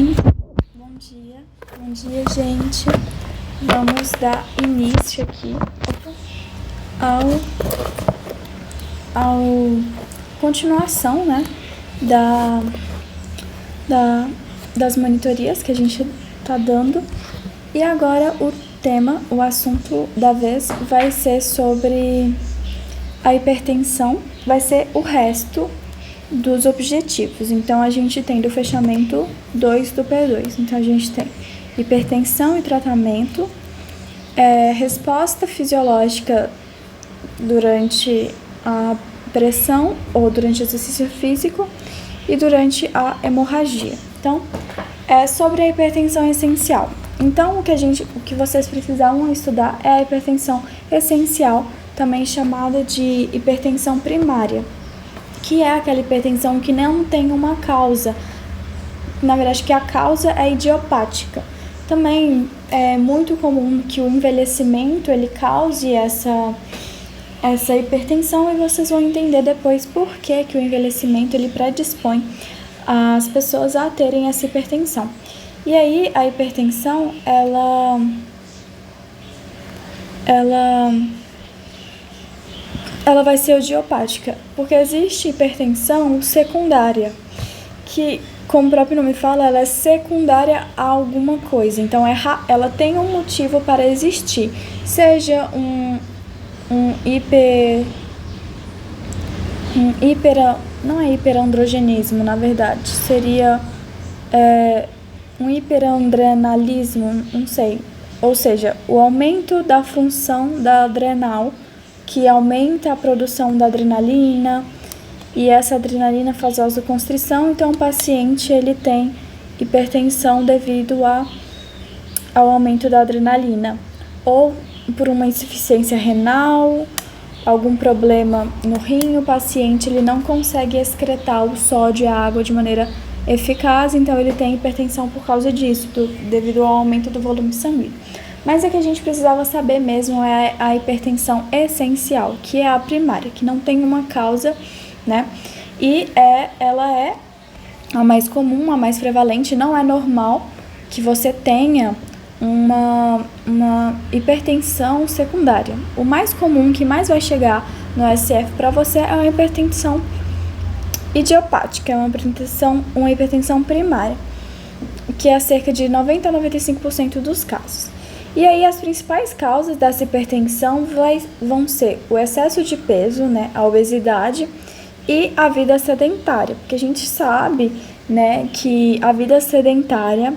Então, bom dia, gente. Vamos dar início aqui ao continuação, né, das monitorias que a gente tá dando. E agora o assunto da vez vai ser sobre a hipertensão, vai ser o resto dos objetivos. Então, a gente tem do fechamento 2 do P2. Então, a gente tem hipertensão e tratamento, resposta fisiológica durante a pressão ou durante o exercício físico e durante a hemorragia. Então, sobre a hipertensão essencial. Então, o que vocês precisavam estudar é a hipertensão essencial, também chamada de hipertensão primária, que é aquela hipertensão que não tem uma causa. Na verdade, que a causa é idiopática. Também é muito comum que o envelhecimento ele cause essa hipertensão, e vocês vão entender depois por que o envelhecimento ele predispõe as pessoas a terem essa hipertensão. E aí, a hipertensão, ela vai ser idiopática, porque existe hipertensão secundária, que, como o próprio nome fala, ela é secundária a alguma coisa. Então, ela tem um motivo para existir, seja não é hiperandrogenismo, na verdade, seria um hiperandrenalismo, não sei, ou seja, o aumento da função da adrenal, que aumenta a produção da adrenalina, e essa adrenalina faz vasoconstrição. Então, o paciente ele tem hipertensão devido ao aumento da adrenalina, ou por uma insuficiência renal, algum problema no rim, o paciente ele não consegue excretar o sódio e a água de maneira eficaz, então ele tem hipertensão por causa disso, devido ao aumento do volume sanguíneo. Mas a que a gente precisava saber mesmo é a hipertensão essencial, que é a primária, que não tem uma causa, né? E ela é a mais comum, a mais prevalente. Não é normal que você tenha uma hipertensão secundária. O mais comum, que mais vai chegar no SF para você, é uma hipertensão idiopática, é uma hipertensão primária, que é cerca de 90 a 95% dos casos. E aí, as principais causas dessa hipertensão vão ser o excesso de peso, né, a obesidade e a vida sedentária, porque a gente sabe, né, que a vida sedentária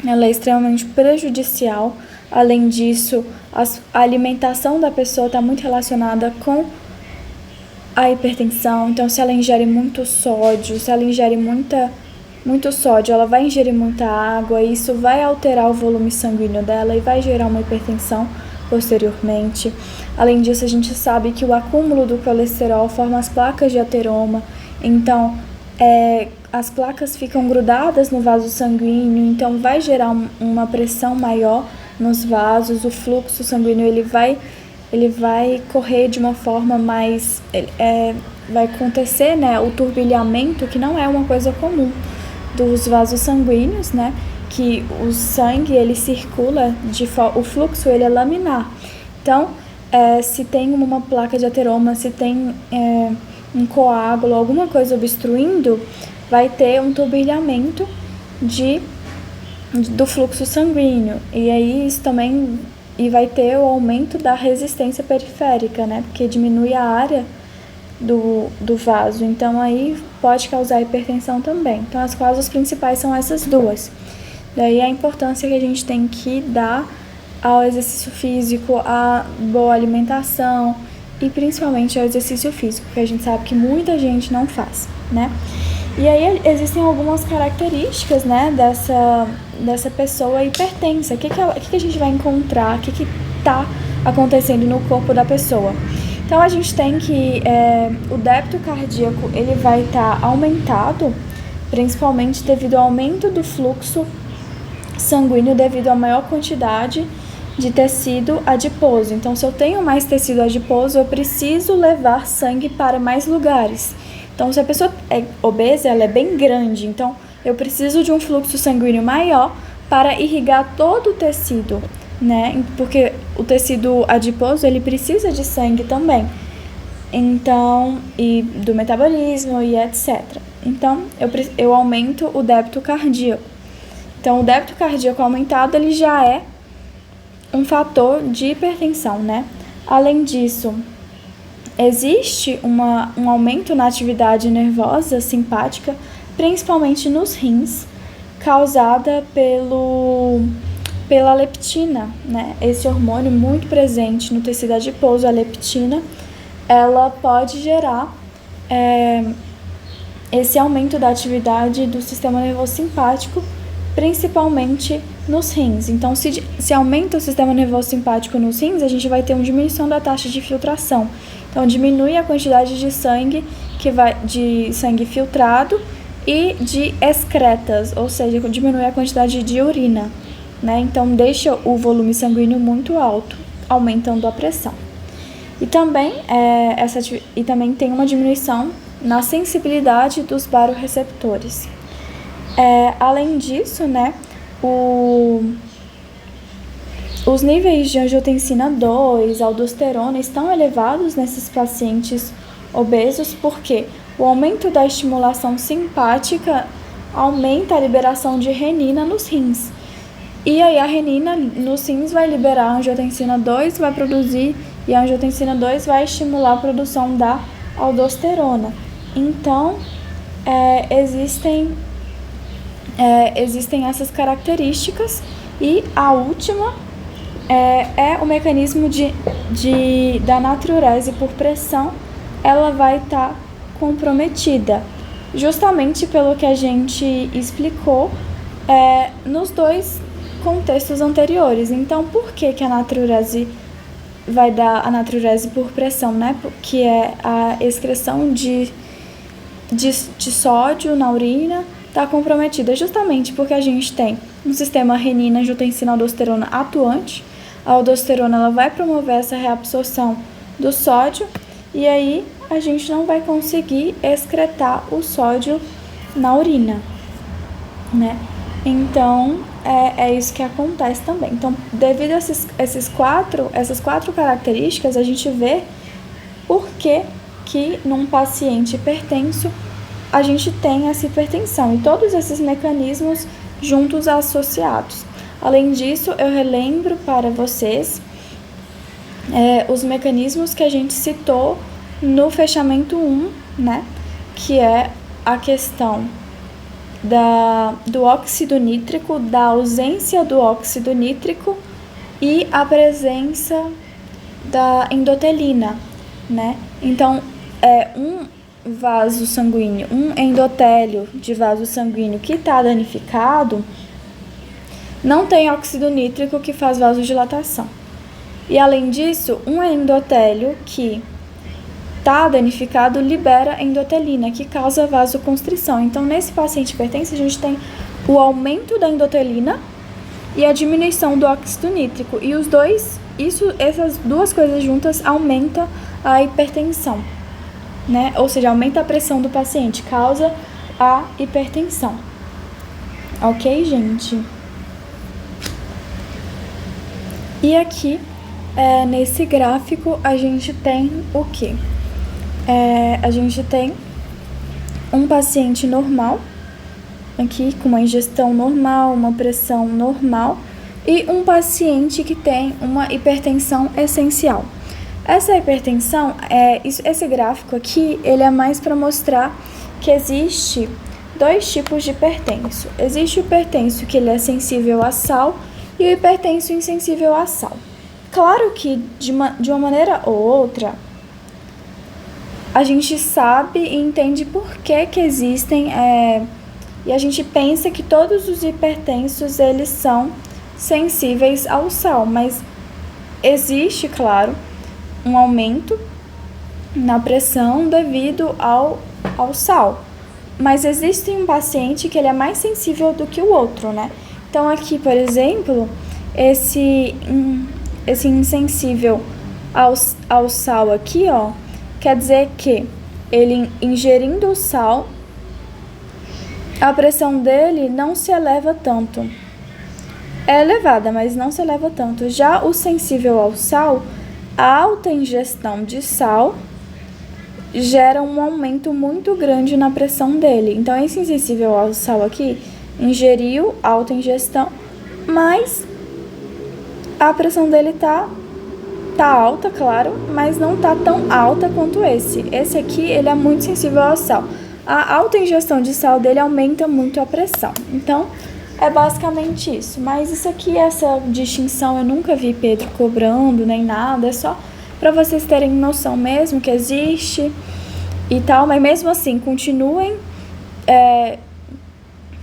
ela é extremamente prejudicial. Além disso, a alimentação da pessoa está muito relacionada com a hipertensão. Então, se ela ingere muito sódio, muito sódio, ela vai ingerir muita água, e isso vai alterar o volume sanguíneo dela e vai gerar uma hipertensão posteriormente. Além disso, a gente sabe que o acúmulo do colesterol forma as placas de ateroma. Então, as placas ficam grudadas no vaso sanguíneo, então vai gerar uma pressão maior nos vasos. O fluxo sanguíneo ele vai correr de uma forma mais... vai acontecer, né, o turbilhamento, que não é uma coisa comum dos vasos sanguíneos, né, que o sangue ele circula, o fluxo ele é laminar. Então, se tem uma placa de ateroma, se tem um coágulo, alguma coisa obstruindo, vai ter um turbilhamento do fluxo sanguíneo. E aí isso também vai ter o aumento da resistência periférica, né, porque diminui a área do vaso. Então, aí pode causar hipertensão também. Então, as causas principais são essas duas. Daí a importância que a gente tem que dar ao exercício físico, à boa alimentação e principalmente ao exercício físico, que a gente sabe que muita gente não faz, né? E aí existem algumas características, né, dessa pessoa hipertensa. O que a gente vai encontrar? O que está acontecendo no corpo da pessoa? Então, a gente tem que o débito cardíaco ele vai estar aumentado, principalmente devido ao aumento do fluxo sanguíneo, devido à maior quantidade de tecido adiposo. Então, se eu tenho mais tecido adiposo, eu preciso levar sangue para mais lugares. Então, se a pessoa é obesa, ela é bem grande, então eu preciso de um fluxo sanguíneo maior para irrigar todo o tecido, né? Porque o tecido adiposo, ele precisa de sangue também. Então, e do metabolismo e etc. Então, eu aumento o débito cardíaco. Então, o débito cardíaco aumentado, ele já é um fator de hipertensão, né? Além disso, existe um aumento na atividade nervosa simpática, principalmente nos rins, causada pela leptina, né? Esse hormônio muito presente no tecido adiposo, a leptina, ela pode gerar esse aumento da atividade do sistema nervoso simpático, principalmente nos rins. Então, se aumenta o sistema nervoso simpático nos rins, a gente vai ter uma diminuição da taxa de filtração. Então, diminui a quantidade de sangue de sangue filtrado e de excretas, ou seja, diminui a quantidade de urina, né? Então, deixa o volume sanguíneo muito alto, aumentando a pressão. E também, tem uma diminuição na sensibilidade dos barorreceptores. Além disso, né, os níveis de angiotensina 2, aldosterona estão elevados nesses pacientes obesos porque o aumento da estimulação simpática aumenta a liberação de renina nos rins. E aí a renina nos rins vai liberar a angiotensina 2, vai produzir, e a angiotensina 2 vai estimular a produção da aldosterona. Então, existem essas características, e a última é o mecanismo da natriurese por pressão. Ela vai estar comprometida, justamente pelo que a gente explicou nos dois contextos anteriores. Então, por que a natriurese vai dar a natriurese por pressão, né? Que é a excreção de sódio na urina, está comprometida justamente porque a gente tem um sistema renina, angiotensina, aldosterona atuante. A aldosterona ela vai promover essa reabsorção do sódio, e aí a gente não vai conseguir excretar o sódio na urina, né? Então, é isso que acontece também. Então, devido a essas quatro características, a gente vê por que num paciente hipertenso a gente tem essa hipertensão e todos esses mecanismos juntos associados. Além disso, eu relembro para vocês os mecanismos que a gente citou no fechamento 1, né? Que é a questão do óxido nítrico, da ausência do óxido nítrico e a presença da endotelina, né? Então, um vaso sanguíneo, um endotélio de vaso sanguíneo que está danificado, não tem óxido nítrico que faz vasodilatação. E além disso, um endotélio que está danificado libera endotelina, que causa vasoconstrição. Então, nesse paciente hipertenso, a gente tem o aumento da endotelina e a diminuição do óxido nítrico. E essas duas coisas juntas aumentam a hipertensão, né? Ou seja, aumenta a pressão do paciente, causa a hipertensão. Ok, gente? E aqui, nesse gráfico, a gente tem o quê? A gente tem um paciente normal, aqui com uma ingestão normal, uma pressão normal, e um paciente que tem uma hipertensão essencial. Essa hipertensão, esse gráfico aqui, ele é mais para mostrar que existe dois tipos de hipertenso. Existe o hipertenso que ele é sensível a sal e o hipertenso insensível a sal. Claro que de uma maneira ou outra, a gente sabe e entende por que existem, e a gente pensa que todos os hipertensos, eles são sensíveis ao sal, mas existe, claro, um aumento na pressão devido ao sal. Mas existe um paciente que ele é mais sensível do que o outro, né? Então aqui, por exemplo, esse insensível ao sal aqui, ó, quer dizer que ele ingerindo o sal, a pressão dele não se eleva tanto. É elevada, mas não se eleva tanto. Já o sensível ao sal, a alta ingestão de sal gera um aumento muito grande na pressão dele. Então, esse insensível ao sal aqui ingeriu alta ingestão, mas a pressão dele tá alta, claro, mas não tá tão alta quanto esse. Esse aqui, ele é muito sensível ao sal. A alta ingestão de sal dele aumenta muito a pressão. Então, é basicamente isso. Mas isso aqui, essa distinção, eu nunca vi Pedro cobrando, nem nada. É só para vocês terem noção mesmo que existe e tal. Mas mesmo assim, continuem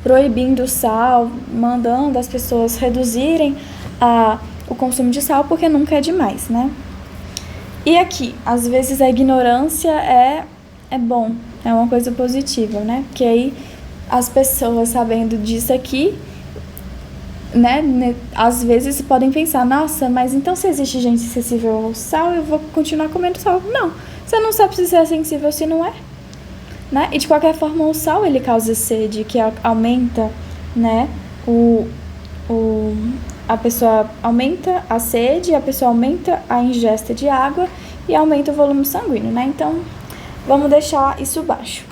proibindo o sal, mandando as pessoas reduzirem o consumo de sal, porque nunca é demais, né? E aqui, às vezes a ignorância é bom, é uma coisa positiva, né? Porque aí as pessoas sabendo disso aqui, né, às vezes podem pensar, nossa, mas então se existe gente sensível ao sal, eu vou continuar comendo sal. Não, você não sabe se é sensível se não é, né? E de qualquer forma o sal, ele causa sede, que aumenta, né, a pessoa aumenta a sede, a pessoa aumenta a ingesta de água e aumenta o volume sanguíneo, né? Então, vamos deixar isso baixo.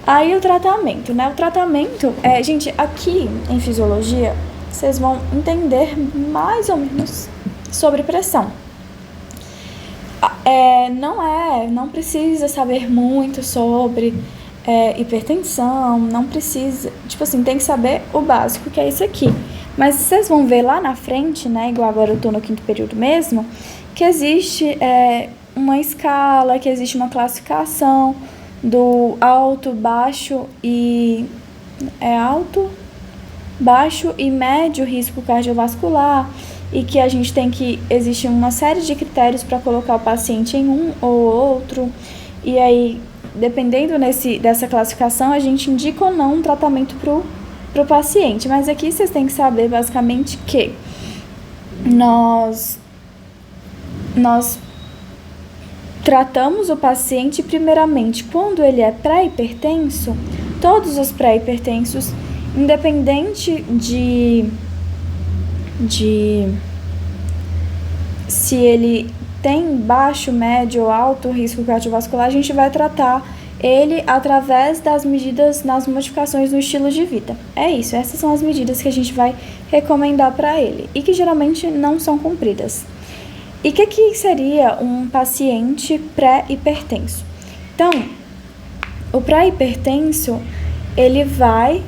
Aí o tratamento, né? O tratamento, gente, aqui em fisiologia, vocês vão entender mais ou menos sobre pressão. Não precisa saber muito sobre hipertensão, não precisa, tipo assim, tem que saber o básico, que é isso aqui. Mas vocês vão ver lá na frente, né, igual agora eu tô no 5º período mesmo, que existe uma escala, que existe uma classificação do alto, baixo e baixo e médio risco cardiovascular, e que a gente tem que existe uma série de critérios para colocar o paciente em um ou outro, e aí, dependendo dessa classificação, a gente indica ou não um tratamento pro paciente. Mas aqui vocês têm que saber basicamente que nós tratamos o paciente primeiramente quando ele é pré-hipertenso. Todos os pré-hipertensos, independente de se ele tem baixo, médio ou alto risco cardiovascular, a gente vai tratar ele através das medidas, nas modificações no estilo de vida. É isso, essas são as medidas que a gente vai recomendar para ele e que geralmente não são cumpridas. E o que seria um paciente pré-hipertenso? Então, o pré-hipertenso, ele vai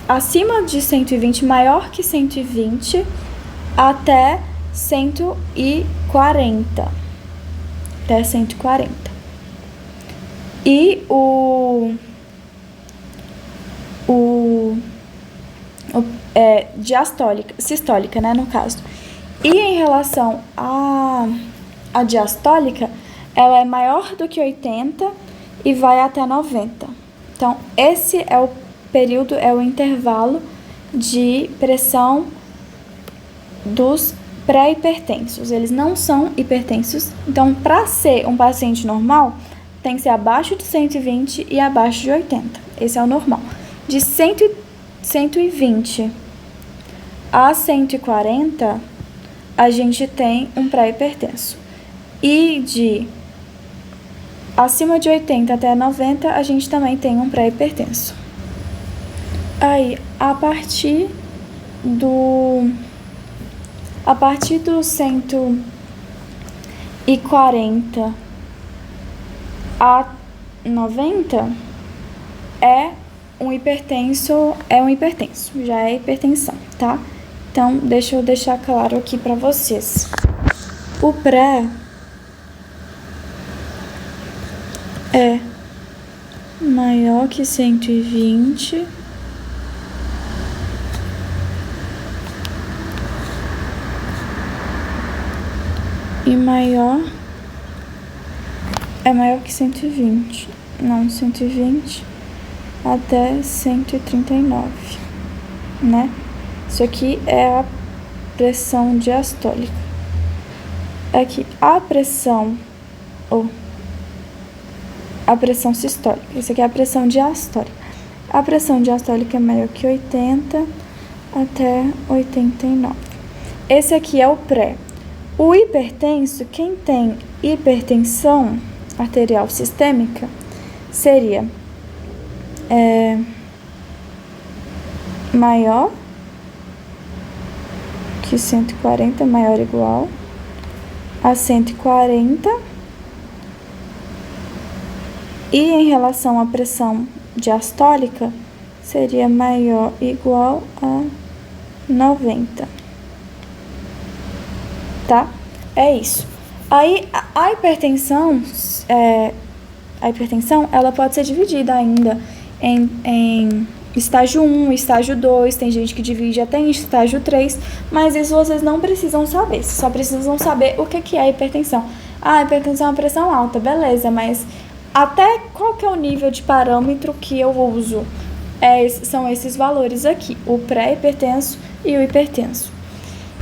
acima de 120, maior que 120, até 140. Até 140. E sistólica, né, no caso. E em relação à diastólica, ela é maior do que 80 e vai até 90. Então, esse é o período, é o intervalo de pressão dos pré-hipertensos. Eles não são hipertensos. Então, para ser um paciente normal, tem que ser abaixo de 120 e abaixo de 80. Esse é o normal. De 120 a 140, a gente tem um pré-hipertenso. E de acima de 80 até 90, a gente também tem um pré-hipertenso. Aí, a partir do 140 a 90 é um hipertenso, já é hipertensão, tá? Então, deixa eu deixar claro aqui para vocês. O pré é maior que 120 e maior que 120, não, 120 até 139, né? Isso aqui é a pressão diastólica. Aqui, a pressão a pressão sistólica. Isso aqui é a pressão diastólica. A pressão diastólica é maior que 80 até 89. Esse aqui é o pré. O hipertenso, quem tem hipertensão arterial sistêmica, seria maior que 140, maior ou igual a 140. E em relação à pressão diastólica, seria maior ou igual a 90. Tá? É isso. Aí, a hipertensão, ela pode ser dividida ainda em estágio 1, estágio 2, tem gente que divide até em estágio 3, mas isso vocês não precisam saber, vocês só precisam saber o que é a hipertensão. A hipertensão é uma pressão alta, beleza, mas até qual que é o nível de parâmetro que eu uso? São esses valores aqui, o pré-hipertenso e o hipertenso.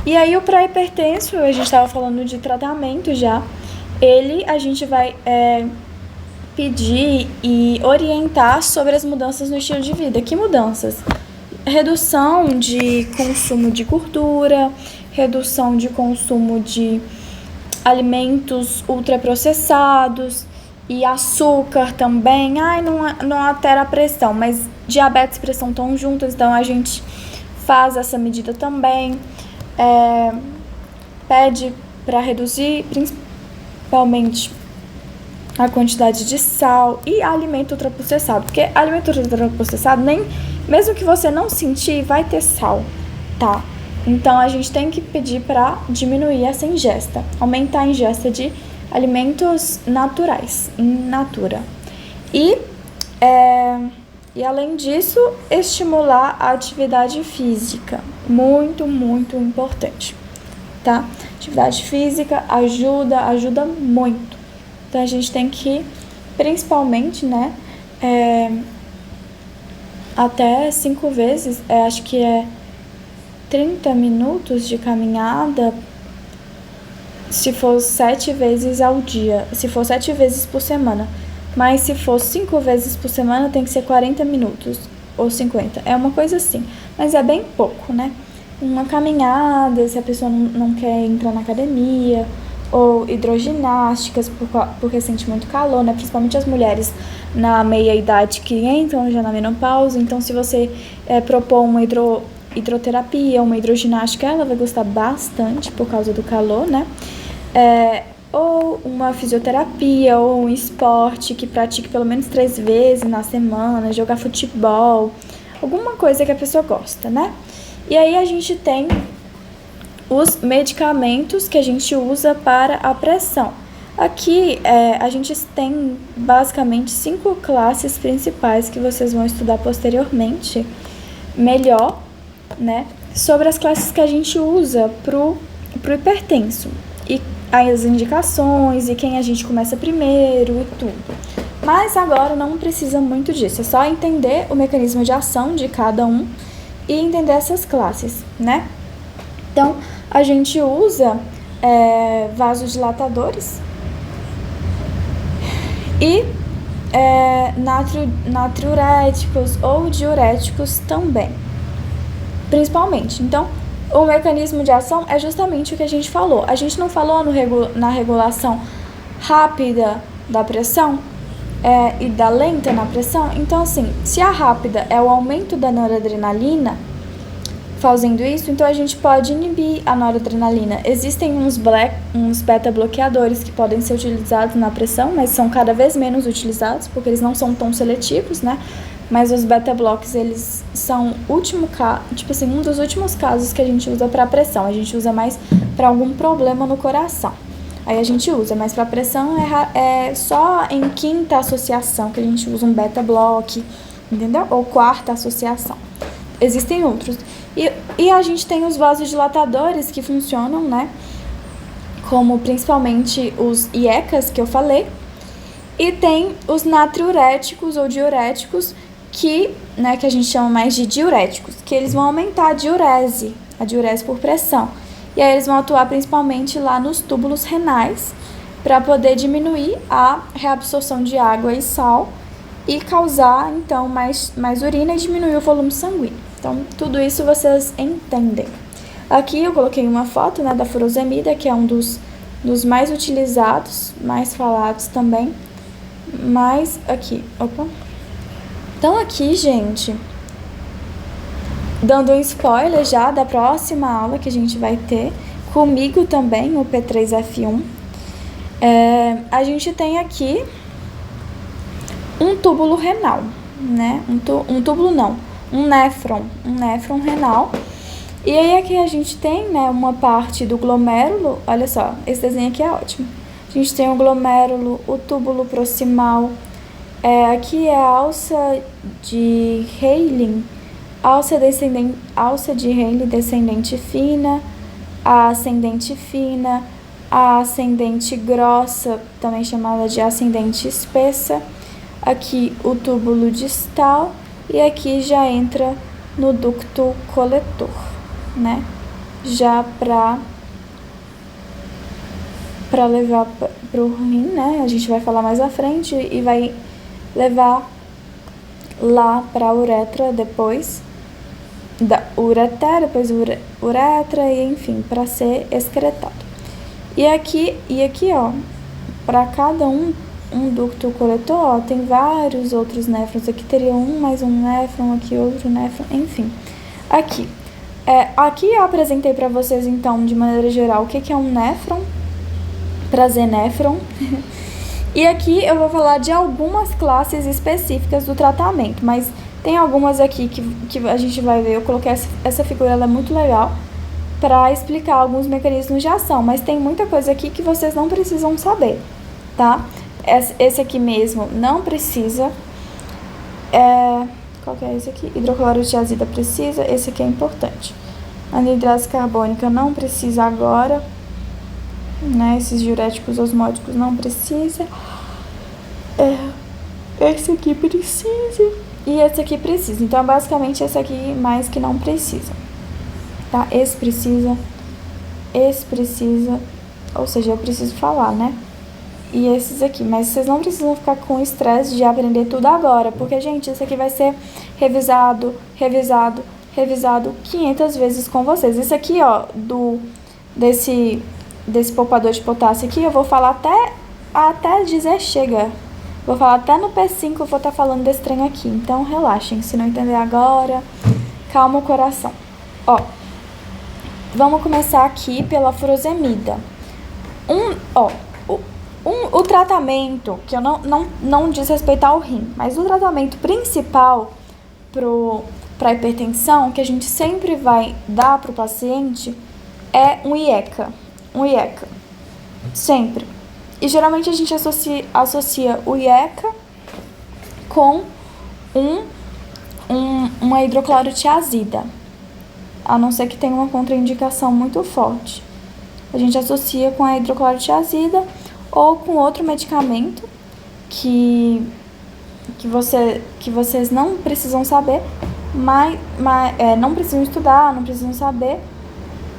E aí o pré-hipertenso, a gente estava falando de tratamento já, a gente vai pedir e orientar sobre as mudanças no estilo de vida. Que mudanças? Redução de consumo de gordura, redução de consumo de alimentos ultraprocessados e açúcar também. Não altera a pressão, mas diabetes e pressão estão juntas, então a gente faz essa medida também. Pede para reduzir principalmente a quantidade de sal e alimento ultraprocessado, porque alimento ultraprocessado, mesmo que você não sentir, vai ter sal, tá? Então a gente tem que pedir para diminuir essa ingesta, aumentar a ingesta de alimentos naturais, in natura. E além disso, estimular a atividade física, muito, muito importante, tá? Atividade física ajuda muito. Então, a gente tem que, principalmente, né, até 5 vezes, acho que 30 minutos de caminhada, se for 7 vezes ao dia, se for 7 vezes por semana. Mas se for 5 vezes por semana, tem que ser 40 minutos ou 50. É uma coisa assim. Mas é bem pouco, né? Uma caminhada, se a pessoa não quer entrar na academia, ou hidroginásticas, porque sente muito calor, né? Principalmente as mulheres na meia-idade que entram já na menopausa. Então, se você propor uma hidroterapia, uma hidroginástica, ela vai gostar bastante por causa do calor, né? Ou uma fisioterapia, ou um esporte que pratique pelo menos 3 vezes na semana, jogar futebol, alguma coisa que a pessoa gosta, né? E aí a gente tem os medicamentos que a gente usa para a pressão. Aqui a gente tem basicamente 5 classes principais que vocês vão estudar posteriormente melhor, né? Sobre as classes que a gente usa pro hipertenso. E as indicações e quem a gente começa primeiro e tudo. Mas agora não precisa muito disso, é só entender o mecanismo de ação de cada um e entender essas classes, né? Então, a gente usa vasodilatadores e natriuréticos ou diuréticos também, principalmente. Então, o mecanismo de ação é justamente o que a gente falou. A gente não falou na regulação rápida da pressão e da lenta na pressão? Então, assim, se a rápida é o aumento da noradrenalina, fazendo isso, então a gente pode inibir a noradrenalina. Existem uns beta-bloqueadores que podem ser utilizados na pressão, mas são cada vez menos utilizados, porque eles não são tão seletivos, né? Mas os beta-blocks, eles são um dos últimos casos que a gente usa para pressão. A gente usa mais para algum problema no coração. Aí a gente usa, mas para pressão é só em 5ª associação que a gente usa um beta-block, entendeu? Ou 4ª associação. Existem outros. E a gente tem os vasodilatadores que funcionam, né? Como principalmente os IECAs que eu falei. E tem os natriuréticos ou diuréticos que a gente chama mais de diuréticos, que eles vão aumentar a diurese por pressão. E aí eles vão atuar principalmente lá nos túbulos renais para poder diminuir a reabsorção de água e sal e causar, então, mais urina e diminuir o volume sanguíneo. Então, tudo isso vocês entendem. Aqui eu coloquei uma foto, né, da furosemida, que é um dos mais utilizados, mais falados também. Mas aqui, opa. Então aqui, gente, dando um spoiler já da próxima aula que a gente vai ter, comigo também, o P3F1, a gente tem aqui um túbulo renal, né? Um túbulo não, um néfron renal. E aí aqui a gente tem, né, uma parte do glomérulo, olha só, esse desenho aqui é ótimo. A gente tem o glomérulo, o túbulo proximal, aqui é a alça de Hayling, alça de Hayling descendente fina, a ascendente fina, a ascendente grossa, também chamada de ascendente espessa, aqui o túbulo distal e aqui já entra no ducto coletor, né? Já para levar para o rim, né? A gente vai falar mais à frente e vai levar lá para a uretra depois, da ureter, depois uretra e enfim, para ser excretado. E aqui, ó, para cada um ducto coletor, ó, tem vários outros néfrons. Aqui teria mais um néfron, aqui outro néfron, enfim. Aqui eu apresentei para vocês, então, de maneira geral, o que é um néfron, prazer néfron. E aqui eu vou falar de algumas classes específicas do tratamento, mas tem algumas aqui que a gente vai ver. Eu coloquei essa figura, ela é muito legal, para explicar alguns mecanismos de ação, mas tem muita coisa aqui que vocês não precisam saber, tá? Esse aqui mesmo não precisa. Qual que é esse aqui? Hidrocloro de azida precisa, esse aqui é importante. Anidrase carbônica não precisa agora, né? Esses diuréticos osmóticos não precisa. Esse aqui precisa e esse aqui precisa. Então, basicamente, esse aqui mais que não precisa, tá? Esse precisa, ou seja, eu preciso falar, né? E esses aqui, mas vocês não precisam ficar com estresse de aprender tudo agora, porque, gente, isso aqui vai ser revisado 500 vezes com vocês. Esse aqui, ó, desse poupador de potássio aqui, eu vou falar até dizer chega. Vou falar até no P5, eu vou estar falando desse trem aqui. Então, relaxem. Se não entender agora, calma o coração. Ó, vamos começar aqui pela furosemida. O tratamento, que eu não diz respeito ao rim, mas o tratamento principal para hipertensão, que a gente sempre vai dar para o paciente, é um IECA. Sempre. E geralmente a gente associa o IECA com uma hidroclorotiazida, a não ser que tenha uma contraindicação muito forte. A gente associa com a hidroclorotiazida ou com outro medicamento que vocês não precisam saber, não precisam estudar, não precisam saber,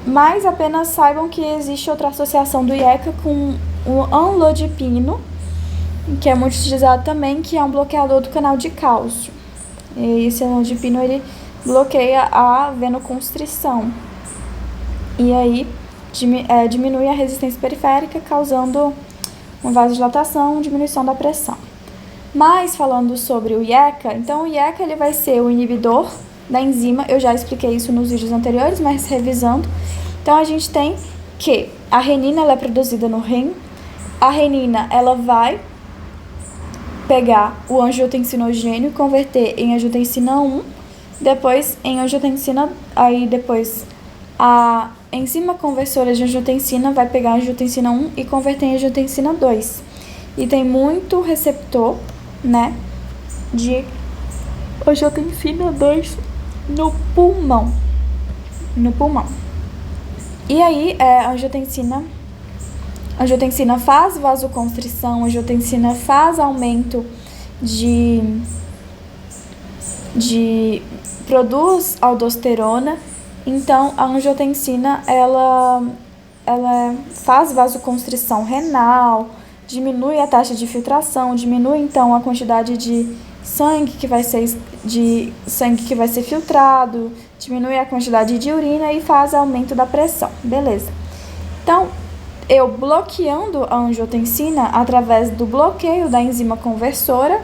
mas apenas saibam que existe outra associação do IECA com o amlodipino, que é muito utilizado também, que é um bloqueador do canal de cálcio. E esse amlodipino, ele bloqueia a venoconstrição. E aí diminui a resistência periférica, causando uma vasodilatação, diminuição da pressão. Mas falando sobre o IECA, então o IECA ele vai ser o inibidor da enzima. Eu já expliquei isso nos vídeos anteriores, mas revisando. Então a gente tem que a renina ela é produzida no rim. A renina ela vai pegar o angiotensinogênio e converter em angiotensina 1, depois em angiotensina, aí depois a enzima conversora de angiotensina vai pegar a angiotensina 1 e converter em angiotensina 2. E tem muito receptor, né, de angiotensina 2 no pulmão. E aí, a angiotensina faz vasoconstrição, a angiotensina faz aumento produz aldosterona. Então, a angiotensina, ela faz vasoconstrição renal, diminui a taxa de filtração, diminui então a quantidade de sangue que vai ser filtrado, diminui a quantidade de urina e faz aumento da pressão. Beleza. Então, eu bloqueando a angiotensina através do bloqueio da enzima conversora,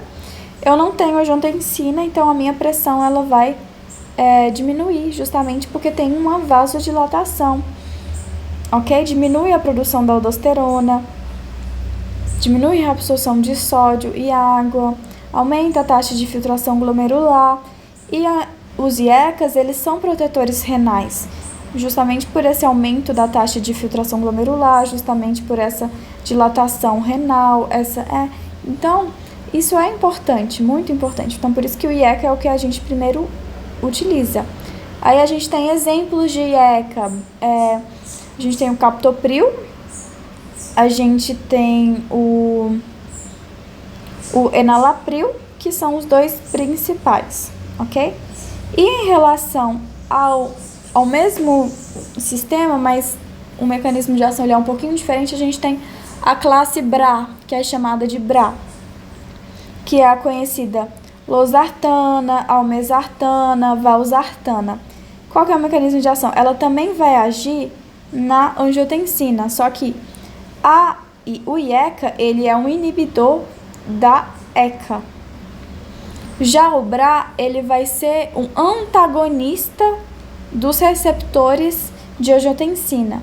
eu não tenho angiotensina, então a minha pressão ela vai diminuir, justamente porque tem uma vasodilatação, ok? Diminui a produção da aldosterona, diminui a absorção de sódio e água, aumenta a taxa de filtração glomerular e os IECAs, eles são protetores renais, justamente por esse aumento da taxa de filtração glomerular, justamente por essa dilatação renal, Então, isso é importante, muito importante. Então, por isso que o IECA é o que a gente primeiro utiliza. Aí a gente tem exemplos de IECA. A gente tem o captopril, a gente tem o enalapril, que são os dois principais, ok? E em relação ao mesmo sistema, mas o mecanismo de ação ele é um pouquinho diferente, a gente tem a classe BRA, que é chamada de BRA, que é a conhecida losartana, almesartana, valsartana. Qual que é o mecanismo de ação? Ela também vai agir na angiotensina, só que o IECA, ele é um inibidor da ECA. Já o BRA, ele vai ser um antagonista dos receptores de angiotensina.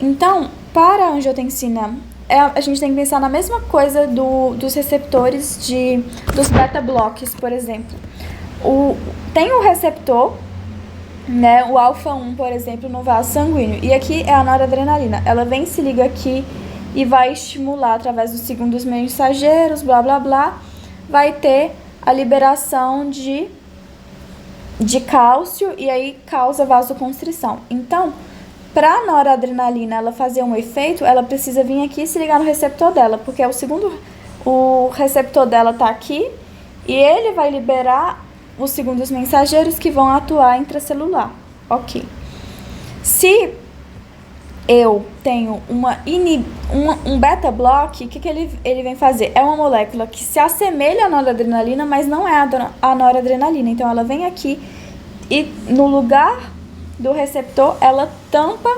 Então, para a angiotensina, a gente tem que pensar na mesma coisa dos receptores dos beta-bloques, por exemplo. Tem o receptor, né, o alfa-1, por exemplo, no vaso sanguíneo. E aqui é a noradrenalina. Ela vem, se liga aqui e vai estimular através dos segundos mensageiros, blá, blá, blá. Vai ter a liberação de cálcio e aí causa vasoconstrição. Então, para a noradrenalina ela fazer um efeito, ela precisa vir aqui e se ligar no receptor dela, porque o receptor dela está aqui e ele vai liberar os segundos mensageiros que vão atuar intracelular. Ok. Se eu tenho um beta-block, o que ele vem fazer? É uma molécula que se assemelha à noradrenalina, mas não é a noradrenalina. Então, ela vem aqui e no lugar do receptor, ela tampa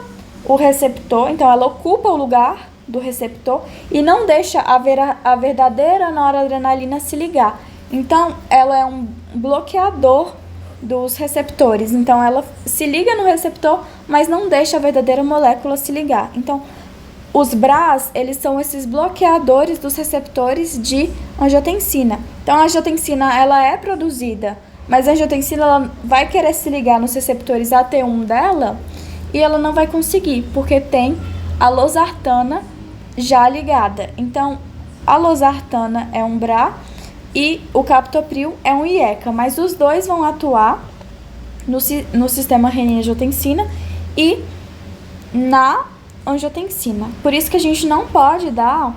o receptor, então ela ocupa o lugar do receptor e não deixa a verdadeira noradrenalina se ligar. Então, ela é um bloqueador dos receptores. Então, ela se liga no receptor, mas não deixa a verdadeira molécula se ligar. Então, os BRAs, eles são esses bloqueadores dos receptores de angiotensina. Então, a angiotensina, ela é produzida, mas a angiotensina ela vai querer se ligar nos receptores AT1 dela e ela não vai conseguir, porque tem a losartana já ligada. Então, a losartana é um BRA e o captopril é um IECA, mas os dois vão atuar no sistema renina-angiotensina e na angiotensina. Por isso que a gente não pode dar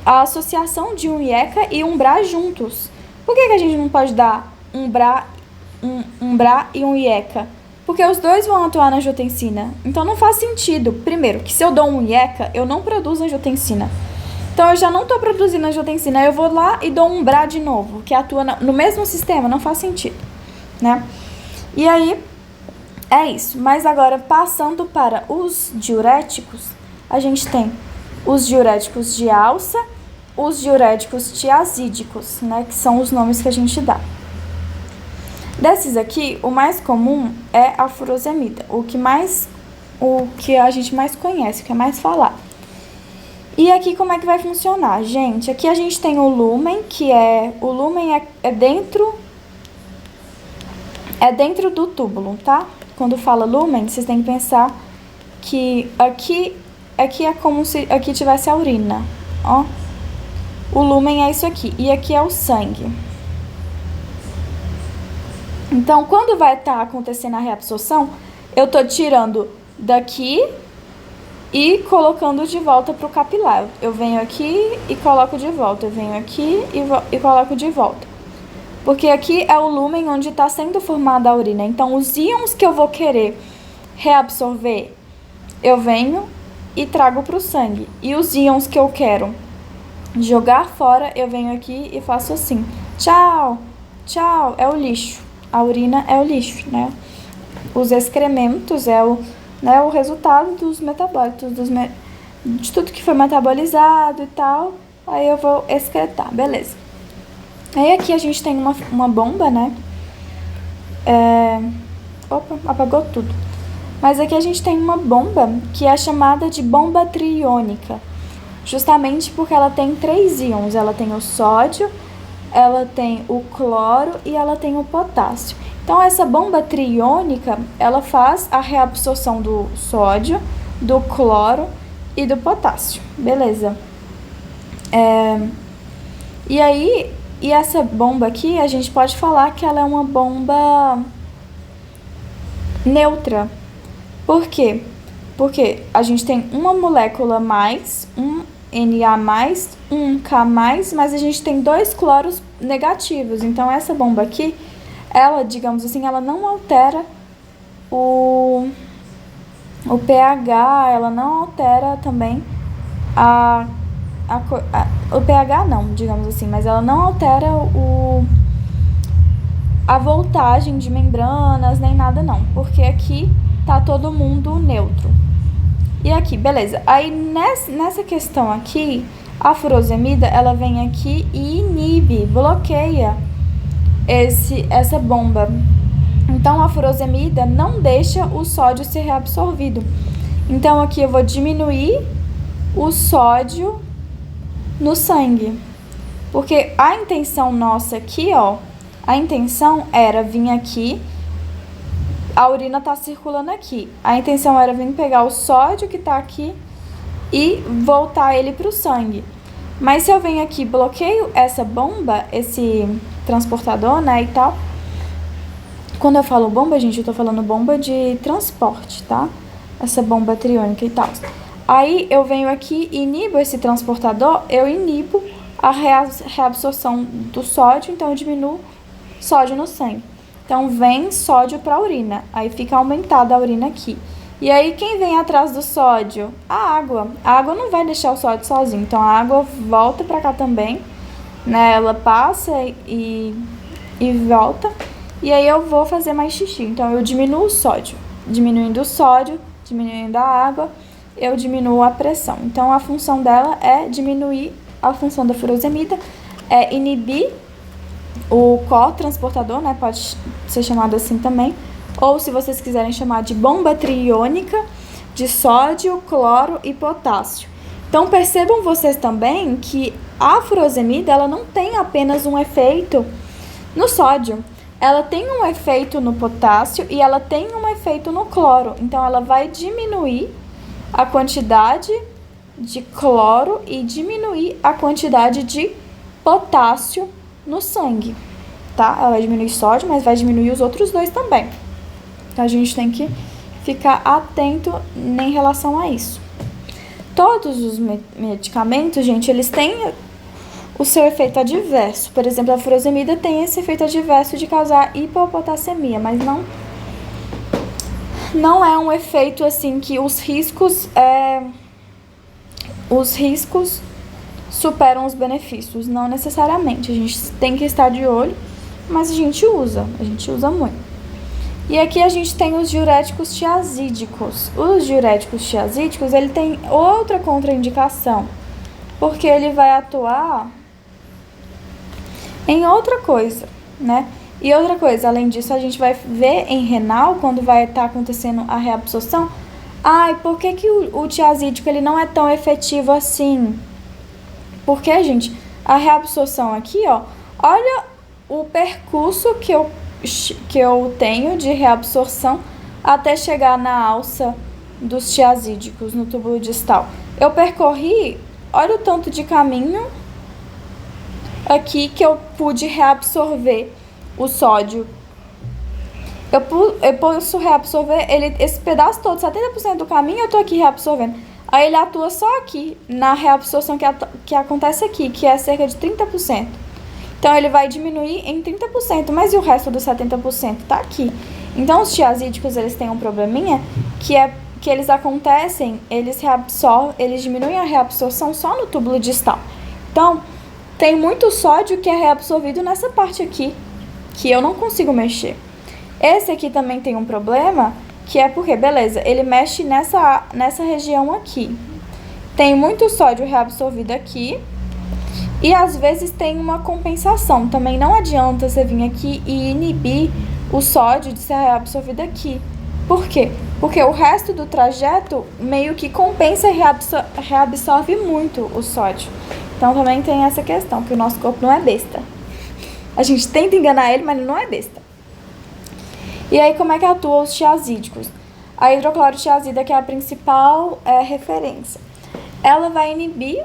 a associação de um IECA e um BRA juntos. Por que a gente não pode dar um BRA e um IECA? Porque os dois vão atuar na angiotensina. Então não faz sentido. Primeiro, que se eu dou um IECA, eu não produzo angiotensina. Então eu já não estou produzindo angiotensina, eu vou lá e dou um BRA de novo, que atua no mesmo sistema, não faz sentido, né? E aí, é isso. Mas agora, passando para os diuréticos, a gente tem os diuréticos de alça, os diuréticos tiazídicos, né? Que são os nomes que a gente dá. Desses aqui, o mais comum é a furosemida, o que a gente mais conhece, o que é mais falado. E aqui como é que vai funcionar, gente? Aqui a gente tem o lúmen, o lúmen é dentro do túbulo, tá? Quando fala lúmen, vocês têm que pensar que aqui é como se aqui tivesse a urina, ó. O lúmen é isso aqui, e aqui é o sangue. Então, quando vai estar acontecendo a reabsorção, eu tô tirando daqui e colocando de volta para o capilar. Eu venho aqui e coloco de volta, eu venho aqui e coloco de volta. Porque aqui é o lúmen onde está sendo formada a urina. Então, os íons que eu vou querer reabsorver, eu venho e trago para o sangue. E os íons que eu quero jogar fora, eu venho aqui e faço assim. Tchau, tchau, é o lixo. A urina é o lixo, né? Os excrementos é o resultado dos metabólitos, de tudo que foi metabolizado e tal. Aí eu vou excretar, beleza. Aí aqui a gente tem uma bomba, né? Opa, apagou tudo. Mas aqui a gente tem uma bomba que é chamada de bomba triônica, justamente porque ela tem 3 íons. Ela tem o sódio, ela tem o cloro e ela tem o potássio. Então essa bomba triônica, ela faz a reabsorção do sódio, do cloro e do potássio, beleza? E essa bomba aqui, a gente pode falar que ela é uma bomba neutra. Por quê? Porque a gente tem uma molécula mais, um Na+, um K+, mas a gente tem 2 cloros negativos. Então, essa bomba aqui, ela, digamos assim, ela não altera o pH, ela não altera também o pH não, digamos assim, mas ela não altera a voltagem de membranas, nem nada não, porque aqui tá todo mundo neutro. E aqui, beleza. Aí nessa questão aqui, a furosemida, ela vem aqui e inibe, bloqueia essa bomba. Então a furosemida não deixa o sódio ser reabsorvido. Então aqui eu vou diminuir o sódio no sangue. Porque a intenção nossa aqui, ó, a intenção era vir aqui, a urina tá circulando aqui. A intenção era vir pegar o sódio que tá aqui e voltar ele pro sangue. Mas se eu venho aqui, bloqueio essa bomba, esse transportador, né, e tal. Quando eu falo bomba, gente, eu tô falando bomba de transporte, tá? Essa bomba triônica e tal. Aí eu venho aqui e inibo esse transportador, eu inibo a reabsorção do sódio, então eu diminuo sódio no sangue. Então vem sódio para a urina, aí fica aumentada a urina aqui. E aí quem vem atrás do sódio? A água. A água não vai deixar o sódio sozinho, então a água volta para cá também, né? Ela passa e volta. E aí eu vou fazer mais xixi, então eu diminuo o sódio. Diminuindo o sódio, diminuindo a água, eu diminuo a pressão. Então a função dela é diminuir, a função da furosemida é inibir o cotransportador, né? Pode ser chamado assim também. Ou se vocês quiserem chamar de bomba triônica de sódio, cloro e potássio. Então percebam vocês também que a furosemida, ela não tem apenas um efeito no sódio. Ela tem um efeito no potássio e ela tem um efeito no cloro. Então ela vai diminuir a quantidade de cloro e diminuir a quantidade de potássio no sangue, tá? Ela vai diminuir sódio, mas vai diminuir os outros 2 também. Então a gente tem que ficar atento em relação a isso. Todos os medicamentos, gente, eles têm o seu efeito adverso. Por exemplo, a furosemida tem esse efeito adverso de causar hipopotassemia, mas não é um efeito assim que os riscos superam os benefícios, não necessariamente. A gente tem que estar de olho, mas a gente usa muito. E aqui a gente tem os diuréticos tiazídicos. Os diuréticos tiazídicos, ele tem outra contraindicação, porque ele vai atuar em outra coisa, né? E outra coisa, além disso, a gente vai ver em renal, quando vai estar acontecendo a reabsorção, por que o tiazídico ele não é tão efetivo assim? Porque, gente, a reabsorção aqui, ó, olha o percurso que eu tenho de reabsorção até chegar na alça dos tiazídicos, no túbulo distal. Eu percorri, olha o tanto de caminho aqui que eu pude reabsorver o sódio. Eu posso reabsorver esse pedaço todo, 70% do caminho eu tô aqui reabsorvendo. Aí ele atua só aqui, na reabsorção que acontece aqui, que é cerca de 30%. Então ele vai diminuir em 30%, mas e o resto dos 70% tá aqui. Então os tiazídicos, eles têm um probleminha que que eles acontecem, eles diminuem a reabsorção só no túbulo distal. Então, tem muito sódio que é reabsorvido nessa parte aqui, que eu não consigo mexer. Esse aqui também tem um problema, que é porque, beleza, ele mexe nessa região aqui. Tem muito sódio reabsorvido aqui e às vezes tem uma compensação. Também não adianta você vir aqui e inibir o sódio de ser reabsorvido aqui. Por quê? Porque o resto do trajeto meio que compensa e reabsorve muito o sódio. Então também tem essa questão, que o nosso corpo não é besta. A gente tenta enganar ele, mas ele não é besta. E aí, como é que atuam os tiazídicos? A hidroclorotiazida, que é a principal referência, ela vai inibir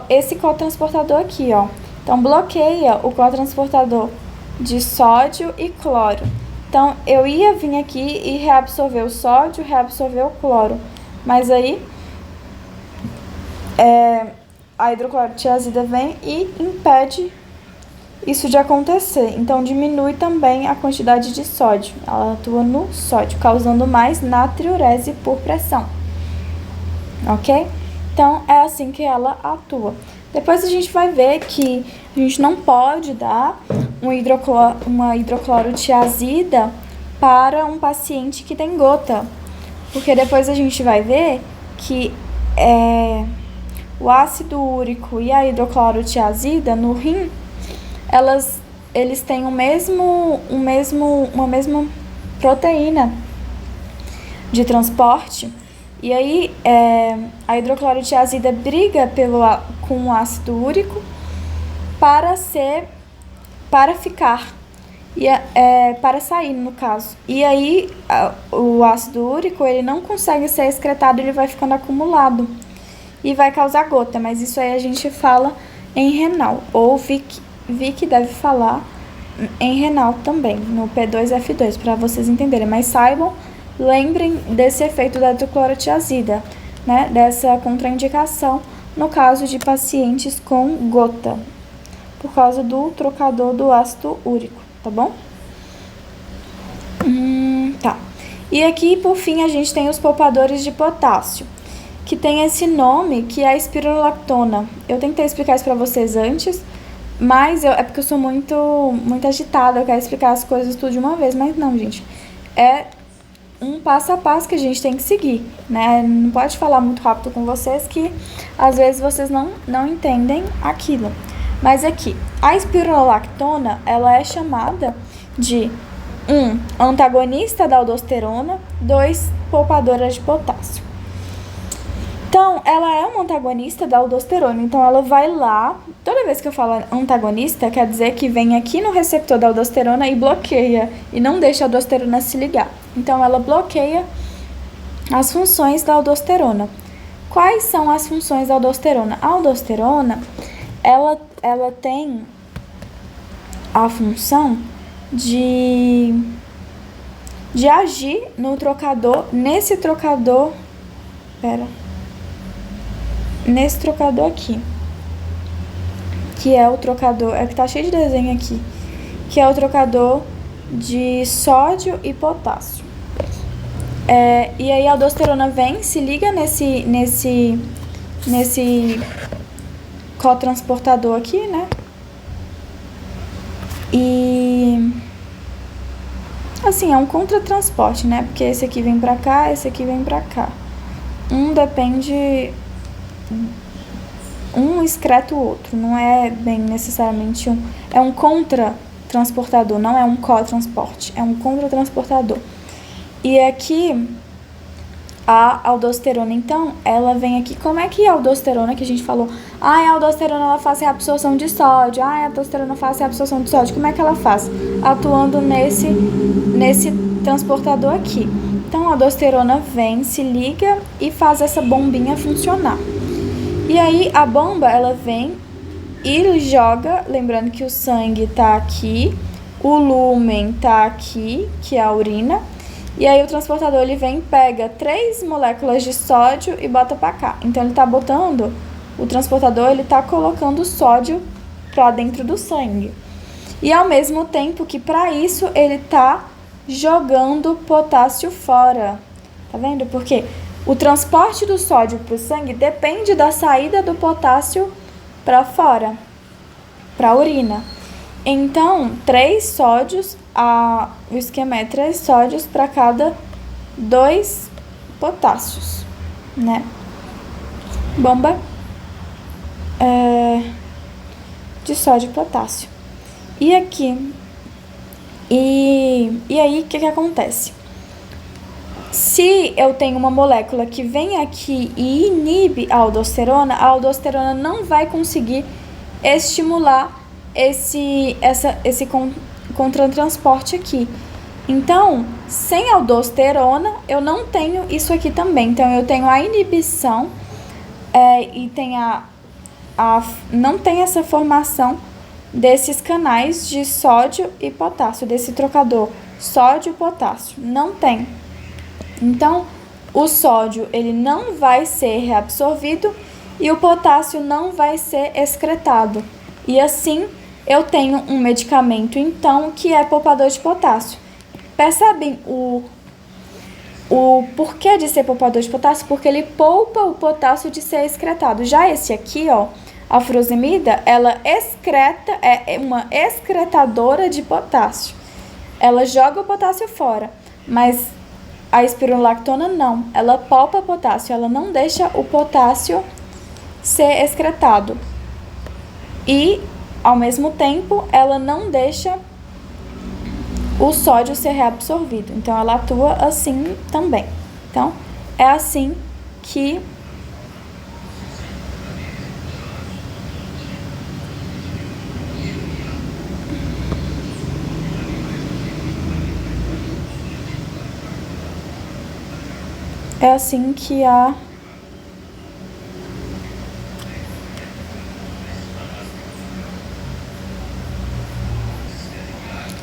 esse cotransportador aqui, ó. Então, bloqueia o cotransportador de sódio e cloro. Então, eu ia vir aqui e reabsorver o sódio, reabsorver o cloro. Mas aí, a hidroclorotiazida vem e impede isso de acontecer. Então, diminui também a quantidade de sódio. Ela atua no sódio, causando mais natriurese por pressão. Ok? Então, é assim que ela atua. Depois a gente vai ver que a gente não pode dar uma hidroclorotiazida para um paciente que tem gota. Porque depois a gente vai ver que o ácido úrico e a hidroclorotiazida no rim, eles têm uma mesma proteína de transporte. E aí, a hidroclorotiazida briga com o ácido úrico para ficar, para sair, no caso. E aí, o ácido úrico, ele não consegue ser excretado, ele vai ficando acumulado e vai causar gota. Mas isso aí a gente fala em renal, ou Vic deve falar em renal também, no P2F2, para vocês entenderem. Mas lembrem desse efeito da hidroclorotiazida, né? Dessa contraindicação no caso de pacientes com gota, por causa do trocador do ácido úrico, tá bom? Tá. E aqui, por fim, a gente tem os poupadores de potássio, que tem esse nome, que é a espirulactona. Eu tentei explicar isso para vocês antes, mas é porque eu sou muito agitada, eu quero explicar as coisas tudo de uma vez, mas não, gente. É um passo a passo que a gente tem que seguir, né? Não pode falar muito rápido com vocês, que às vezes vocês não entendem aquilo. Mas aqui, a espirulactona, ela é chamada de antagonista da aldosterona, 2, poupadora de potássio. Então, ela é uma antagonista da aldosterona, então ela vai lá, toda vez que eu falo antagonista, quer dizer que vem aqui no receptor da aldosterona e bloqueia, e não deixa a aldosterona se ligar. Então, ela bloqueia as funções da aldosterona. Quais são as funções da aldosterona? A aldosterona, ela tem a função de agir no trocador, nesse trocador aqui, que é o trocador, que tá cheio de desenho aqui, que é o trocador de sódio e potássio. E aí a aldosterona vem, se liga nesse cotransportador aqui, né? E assim, é um contratransporte, né? Porque esse aqui vem pra cá, esse aqui vem pra cá. Um excreta o outro, não é bem necessariamente é um contratransportador, não é um cotransporte, é um contratransportador. E aqui, a aldosterona, então, ela vem aqui. Como é que a aldosterona, que a gente falou, a aldosterona ela faz reabsorção de sódio, a aldosterona faz reabsorção de sódio, como é que ela faz? Atuando nesse transportador aqui. Então, a aldosterona vem, se liga e faz essa bombinha funcionar. E aí, a bomba, ela vem e joga, lembrando que o sangue tá aqui, o lúmen tá aqui, que é a urina, e aí o transportador, ele vem, pega 3 moléculas de sódio e bota pra cá. Então, ele tá botando, o transportador, ele tá colocando sódio pra dentro do sangue. E ao mesmo tempo que, pra isso, ele tá jogando potássio fora. Tá vendo? Porque O transporte do sódio para o sangue depende da saída do potássio para fora, para a urina. Então, 3 sódios, o esquema é 3 sódios para cada 2 potássios, né? Bomba de sódio e potássio. E aqui, e aí o que acontece? Se eu tenho uma molécula que vem aqui e inibe a aldosterona não vai conseguir estimular esse contratransporte aqui. Então, sem aldosterona, eu não tenho isso aqui também. Então, eu tenho a inibição e tem não tem essa formação desses canais de sódio e potássio, desse trocador sódio e potássio. Não tem. Então, o sódio ele não vai ser reabsorvido e o potássio não vai ser excretado. E assim, eu tenho um medicamento, então, que é poupador de potássio. Percebem o porquê de ser poupador de potássio? Porque ele poupa o potássio de ser excretado. Já esse aqui, ó, a furosemida, ela excreta, é uma excretadora de potássio. Ela joga o potássio fora, mas a espironolactona não. Ela poupa o potássio, ela não deixa o potássio ser excretado. E, ao mesmo tempo, ela não deixa o sódio ser reabsorvido. Então, ela atua assim também. Então, é assim que a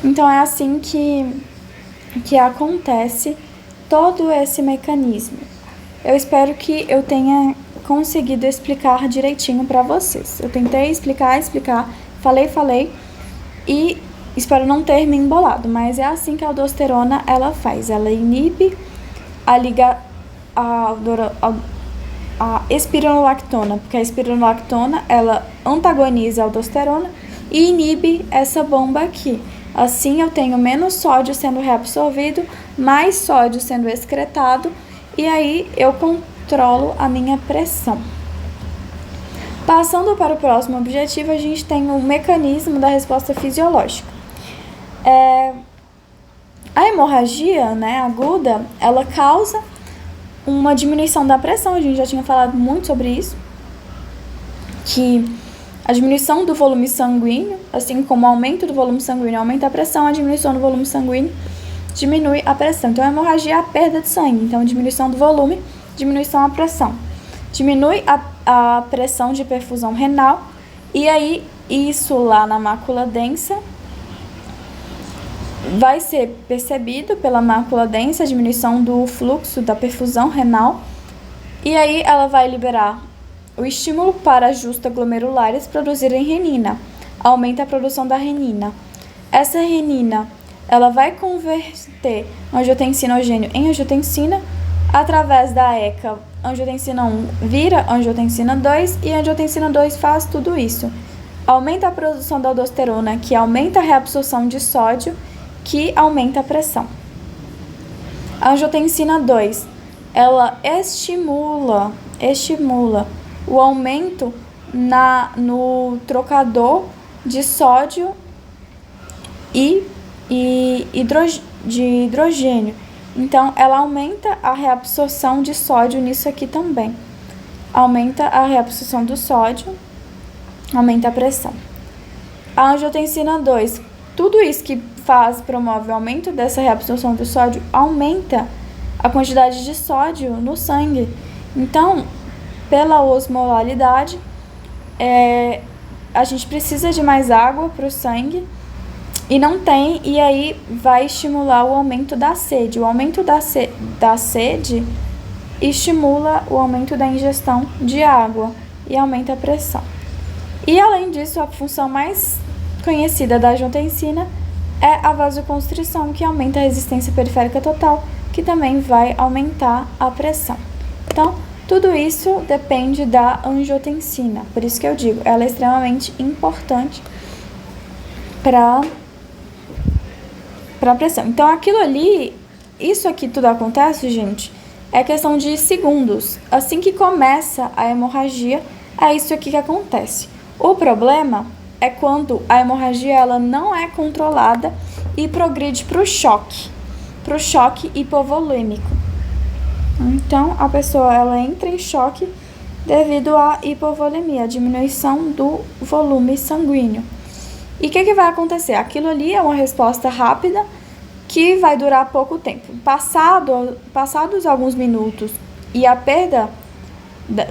Então, é assim que acontece todo esse mecanismo. Eu espero que eu tenha conseguido explicar direitinho para vocês. Eu tentei explicar, falei e espero não ter me embolado, mas é assim que a aldosterona ela faz. Ela inibe a espironolactona, porque a espironolactona ela antagoniza a aldosterona e inibe essa bomba aqui. Assim, eu tenho menos sódio sendo reabsorvido, mais sódio sendo excretado, e aí eu controlo a minha pressão. Passando para o próximo objetivo, a gente tem o mecanismo da resposta fisiológica. A hemorragia, né, aguda, ela causa uma diminuição da pressão, a gente já tinha falado muito sobre isso, que a diminuição do volume sanguíneo, assim como o aumento do volume sanguíneo aumenta a pressão, a diminuição do volume sanguíneo diminui a pressão. Então, a hemorragia é a perda de sangue. Então, diminuição do volume, diminuição da pressão. Diminui a pressão de perfusão renal e aí isso lá na mácula densa vai ser percebido pela mácula densa, a diminuição do fluxo da perfusão renal, e aí ela vai liberar o estímulo para as justas glomerulares produzirem renina. Aumenta a produção da renina. Essa renina, ela vai converter angiotensinogênio em angiotensina. Através da ECA, angiotensina 1 vira angiotensina 2 e a angiotensina 2 faz tudo isso. Aumenta a produção da aldosterona, que aumenta a reabsorção de sódio, que aumenta a pressão. A angiotensina 2, ela estimula o aumento no trocador de sódio e de hidrogênio. Então, ela aumenta a reabsorção de sódio nisso aqui também. Aumenta a reabsorção do sódio, aumenta a pressão. A angiotensina 2, tudo isso que promove o aumento dessa reabsorção do sódio, aumenta a quantidade de sódio no sangue. Então, pela osmolaridade, a gente precisa de mais água para o sangue e não tem, e aí vai estimular o aumento da sede. O aumento da sede estimula o aumento da ingestão de água e aumenta a pressão. E além disso, a função mais conhecida da angiotensina é a vasoconstrição, que aumenta a resistência periférica total, que também vai aumentar a pressão. Então, tudo isso depende da angiotensina. Por isso que eu digo, ela é extremamente importante para a pressão. Então, aquilo ali, isso aqui tudo acontece, gente, é questão de segundos. Assim que começa a hemorragia, é isso aqui que acontece. O problema é quando a hemorragia ela não é controlada e progride para o choque hipovolêmico. Então, a pessoa ela entra em choque devido à hipovolemia, a diminuição do volume sanguíneo. E o que vai acontecer? Aquilo ali é uma resposta rápida que vai durar pouco tempo. Passados alguns minutos e a perda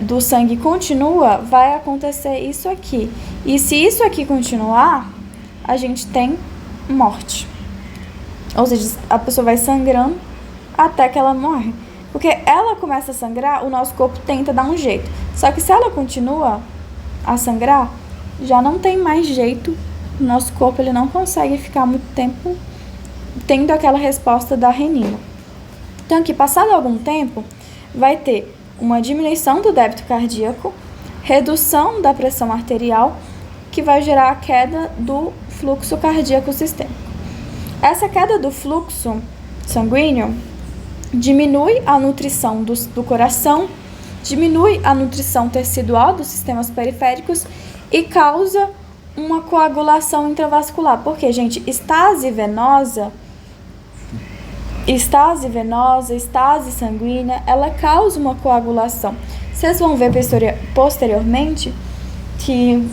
do sangue continua, vai acontecer isso aqui. E se isso aqui continuar, a gente tem morte. Ou seja, a pessoa vai sangrando até que ela morre. Porque ela começa a sangrar, o nosso corpo tenta dar um jeito. Só que se ela continua a sangrar, já não tem mais jeito. O nosso corpo ele não consegue ficar muito tempo tendo aquela resposta da renina. Então, aqui, passado algum tempo, vai ter uma diminuição do débito cardíaco, redução da pressão arterial, que vai gerar a queda do fluxo cardíaco sistêmico. Essa queda do fluxo sanguíneo diminui a nutrição do coração, diminui a nutrição tecidual dos sistemas periféricos e causa uma coagulação intravascular. Porque, gente, estase venosa, estase sanguínea, ela causa uma coagulação. Vocês vão ver posteriormente que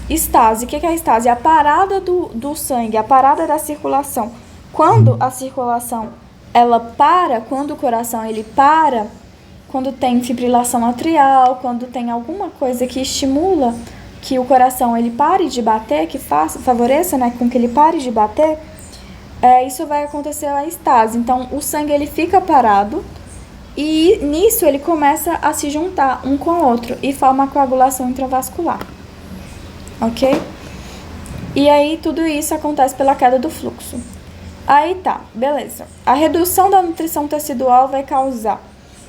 estase, o que é a estase? A parada do sangue, a parada da circulação. Quando a circulação ela para, quando o coração ele para, quando tem fibrilação atrial, quando tem alguma coisa que estimula que o coração ele pare de bater, que favoreça, né, com que ele pare de bater, isso vai acontecer a estase. Então, o sangue ele fica parado e nisso ele começa a se juntar um com o outro e forma a coagulação intravascular. Ok? E aí, tudo isso acontece pela queda do fluxo. Aí tá, beleza. A redução da nutrição tecidual vai causar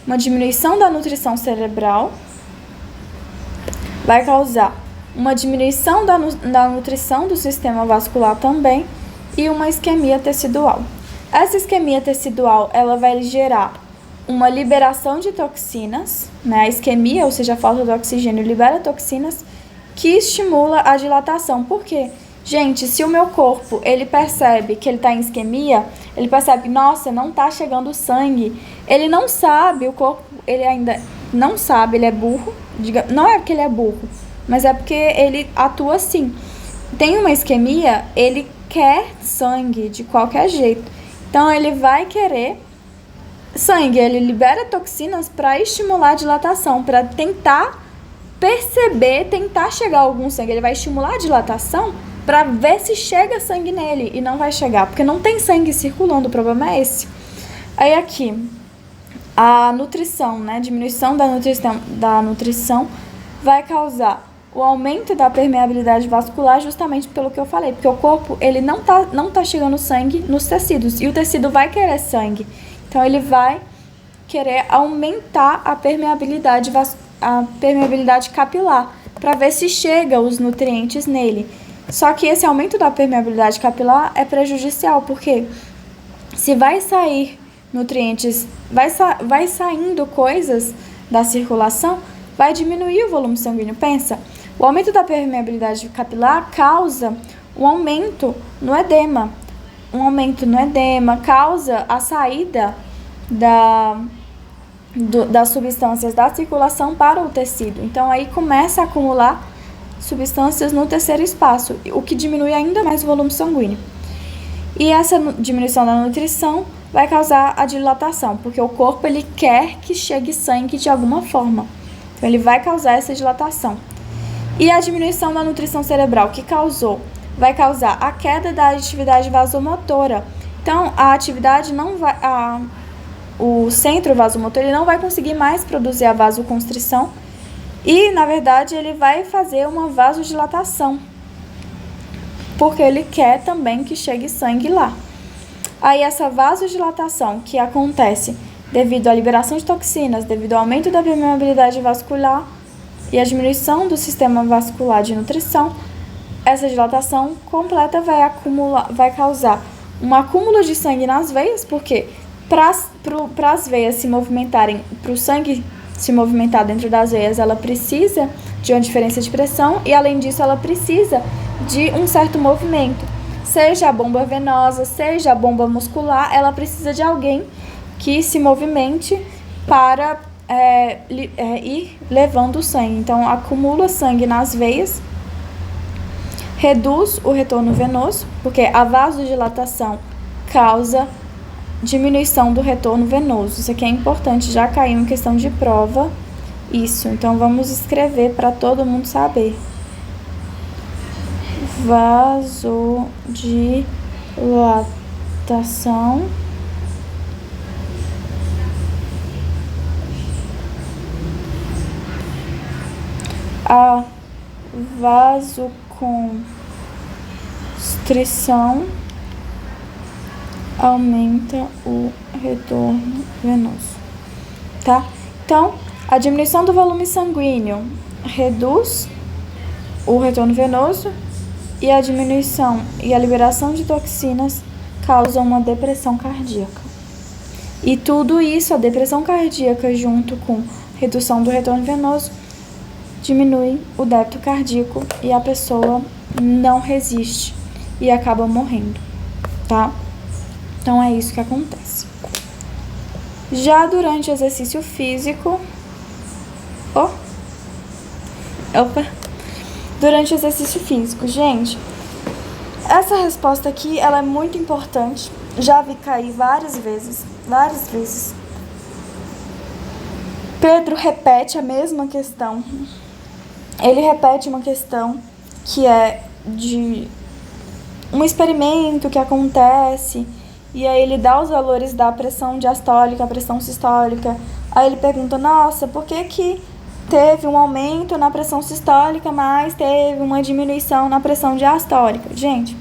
uma diminuição da nutrição cerebral, vai causar uma diminuição da nutrição do sistema vascular também e uma isquemia tecidual. Essa isquemia tecidual, ela vai gerar uma liberação de toxinas, né? A isquemia, ou seja, a falta de oxigênio, libera toxinas que estimula a dilatação. Por quê? Gente, se o meu corpo, ele percebe que ele está em isquemia, ele percebe, nossa, não está chegando sangue, ele não sabe, o corpo, ele ainda não sabe, ele é burro, não é porque ele é burro, mas é porque ele atua assim. Tem uma isquemia, ele quer sangue de qualquer jeito, então ele vai querer sangue, ele libera toxinas para estimular a dilatação, para tentar perceber, tentar chegar algum sangue, ele vai estimular a dilatação para ver se chega sangue nele, e não vai chegar, porque não tem sangue circulando, o problema é esse. Aí aqui, a nutrição, né, diminuição da nutrição vai causar o aumento da permeabilidade vascular, justamente pelo que eu falei, porque o corpo, ele não tá chegando sangue nos tecidos, e o tecido vai querer sangue, então ele vai querer aumentar a permeabilidade capilar, para ver se chega os nutrientes nele. Só que esse aumento da permeabilidade capilar é prejudicial, porque se vai sair nutrientes, vai saindo coisas da circulação, vai diminuir o volume sanguíneo. Pensa, o aumento da permeabilidade capilar causa um aumento no edema. Um aumento no edema causa a saída das substâncias da circulação para o tecido. Então, aí começa a acumular substâncias no terceiro espaço, o que diminui ainda mais o volume sanguíneo. E essa diminuição da nutrição vai causar a dilatação, porque o corpo ele quer que chegue sangue de alguma forma. Então, ele vai causar essa dilatação. E a diminuição da nutrição cerebral, que vai causar a queda da atividade vasomotora. Então, a atividade não vai... o centro vasomotor ele não vai conseguir mais produzir a vasoconstrição, e, na verdade, ele vai fazer uma vasodilatação, porque ele quer também que chegue sangue lá. Aí, essa vasodilatação que acontece devido à liberação de toxinas, devido ao aumento da permeabilidade vascular e a diminuição do sistema vascular de nutrição, essa dilatação completa vai causar um acúmulo de sangue nas veias, porque para as veias se movimentarem, para o sangue se movimentar dentro das veias, ela precisa de uma diferença de pressão e, além disso, ela precisa de um certo movimento. Seja a bomba venosa, seja a bomba muscular, ela precisa de alguém que se movimente para ir levando o sangue. Então, acumula sangue nas veias, reduz o retorno venoso, porque a vasodilatação causa diminuição do retorno venoso. Isso aqui é importante, já caiu em questão de prova isso. Então, vamos escrever para todo mundo saber. Vasodilatação a vasoconstrição aumenta o retorno venoso, tá? Então, a diminuição do volume sanguíneo reduz o retorno venoso e a diminuição e a liberação de toxinas causam uma depressão cardíaca. E tudo isso, a depressão cardíaca junto com redução do retorno venoso, diminui o débito cardíaco e a pessoa não resiste e acaba morrendo, tá? Então, é isso que acontece. Já durante o exercício físico... Durante o exercício físico, gente, essa resposta aqui, ela é muito importante. Já vi cair várias vezes. Pedro repete a mesma questão. Ele repete uma questão que é de um experimento que acontece, e aí ele dá os valores da pressão diastólica, pressão sistólica. Aí ele pergunta, nossa, por que teve um aumento na pressão sistólica, mas teve uma diminuição na pressão diastólica? Gente,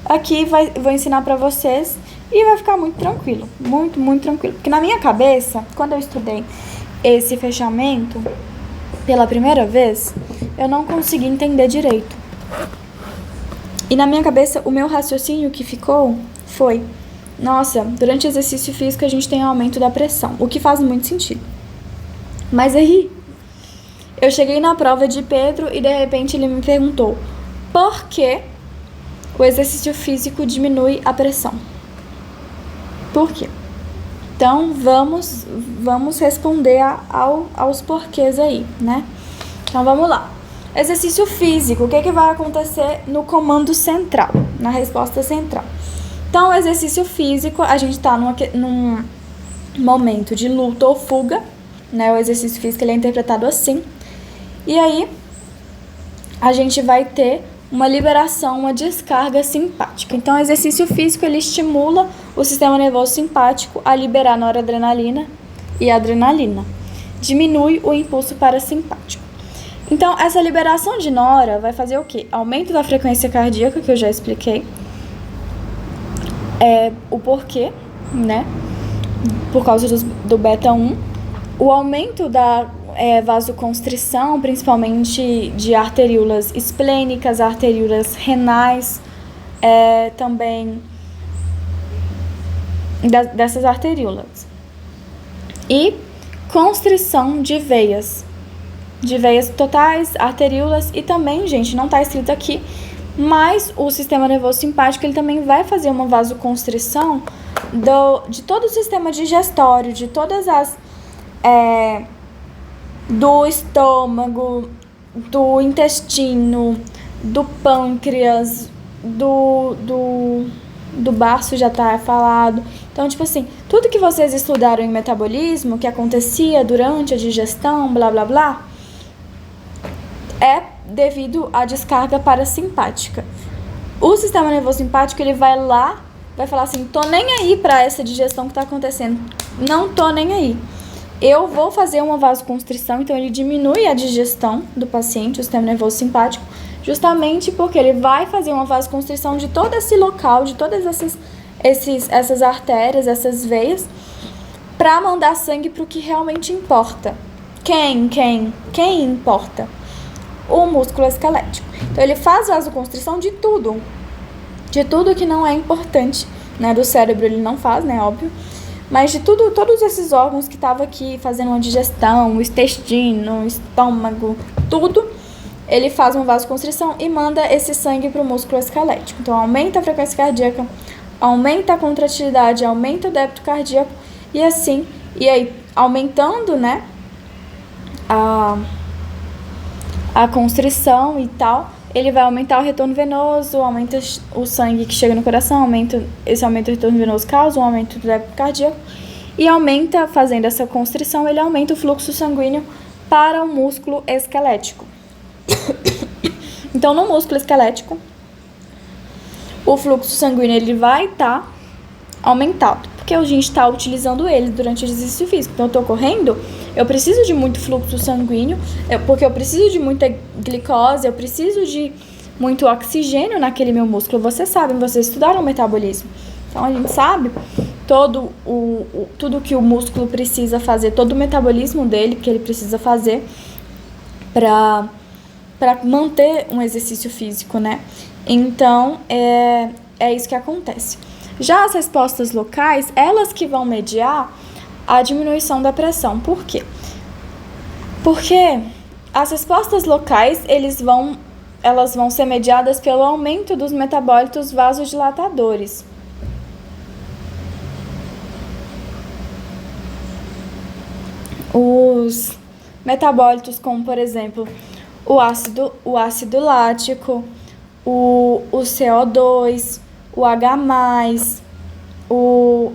aqui vou ensinar pra vocês e vai ficar muito tranquilo, muito, muito tranquilo. Porque na minha cabeça, quando eu estudei esse fechamento pela primeira vez, eu não consegui entender direito. E na minha cabeça, o meu raciocínio que ficou foi, nossa, durante o exercício físico a gente tem aumento da pressão, o que faz muito sentido. Mas aí, eu cheguei na prova de Pedro e de repente ele me perguntou por que o exercício físico diminui a pressão. Por quê? Então, vamos responder aos porquês aí, né? Então, vamos lá. Exercício físico, o que vai acontecer no comando central, na resposta central? Então, o exercício físico, a gente está num momento de luta ou fuga, né? O exercício físico ele é interpretado assim. E aí, a gente vai ter uma liberação, uma descarga simpática. Então, o exercício físico, ele estimula o sistema nervoso simpático a liberar noradrenalina e adrenalina. Diminui o impulso parasimpático. Então, essa liberação de nora vai fazer o quê? Aumento da frequência cardíaca, que eu já expliquei. O porquê, né? Por causa do beta-1. O aumento da vasoconstrição, principalmente de arteríolas esplênicas, arteríolas renais, também dessas arteríolas. E constrição de veias totais, arteríolas, e também, gente, não está escrito aqui, mas o sistema nervoso simpático ele também vai fazer uma vasoconstrição de todo o sistema digestório, de todas as do estômago, do intestino, do pâncreas, do baço já tá falado. Então, tipo assim, tudo que vocês estudaram em metabolismo, que acontecia durante a digestão, blá, blá, blá, é devido à descarga parasimpática. O sistema nervoso simpático, ele vai lá, vai falar assim, tô nem aí pra essa digestão que tá acontecendo, não tô nem aí. Eu vou fazer uma vasoconstrição, então ele diminui a digestão do paciente, o sistema nervoso simpático, justamente porque ele vai fazer uma vasoconstrição de todo esse local, de todas essas artérias, essas veias, para mandar sangue para o que realmente importa. Quem importa? O músculo esquelético. Então ele faz vasoconstrição de tudo que não é importante, né? Do cérebro ele não faz, né? Óbvio. Mas de tudo, todos esses órgãos que estavam aqui fazendo uma digestão, o intestino, o estômago, tudo, ele faz uma vasoconstrição e manda esse sangue para o músculo esquelético. Então aumenta a frequência cardíaca, aumenta a contratilidade, aumenta o débito cardíaco e assim, e aí aumentando, né, a constrição e tal, ele vai aumentar o retorno venoso, aumenta o sangue que chega no coração, esse aumento do retorno venoso causa um aumento do débito cardíaco e aumenta, fazendo essa constrição, ele aumenta o fluxo sanguíneo para o músculo esquelético. Então, no músculo esquelético, o fluxo sanguíneo ele vai estar aumentado, porque a gente está utilizando ele durante o exercício físico. Então, eu estou correndo, eu preciso de muito fluxo sanguíneo, porque eu preciso de muita glicose, eu preciso de muito oxigênio naquele meu músculo. Vocês sabem, vocês estudaram o metabolismo. Então, a gente sabe tudo que o músculo precisa fazer, todo o metabolismo dele que ele precisa fazer para manter um exercício físico, né? Então, é isso que acontece. Já as respostas locais, elas que vão mediar a diminuição da pressão. Por quê? Porque as respostas locais, elas vão ser mediadas pelo aumento dos metabólitos vasodilatadores. Os metabólitos como, por exemplo, o ácido lático, o CO2, o H+,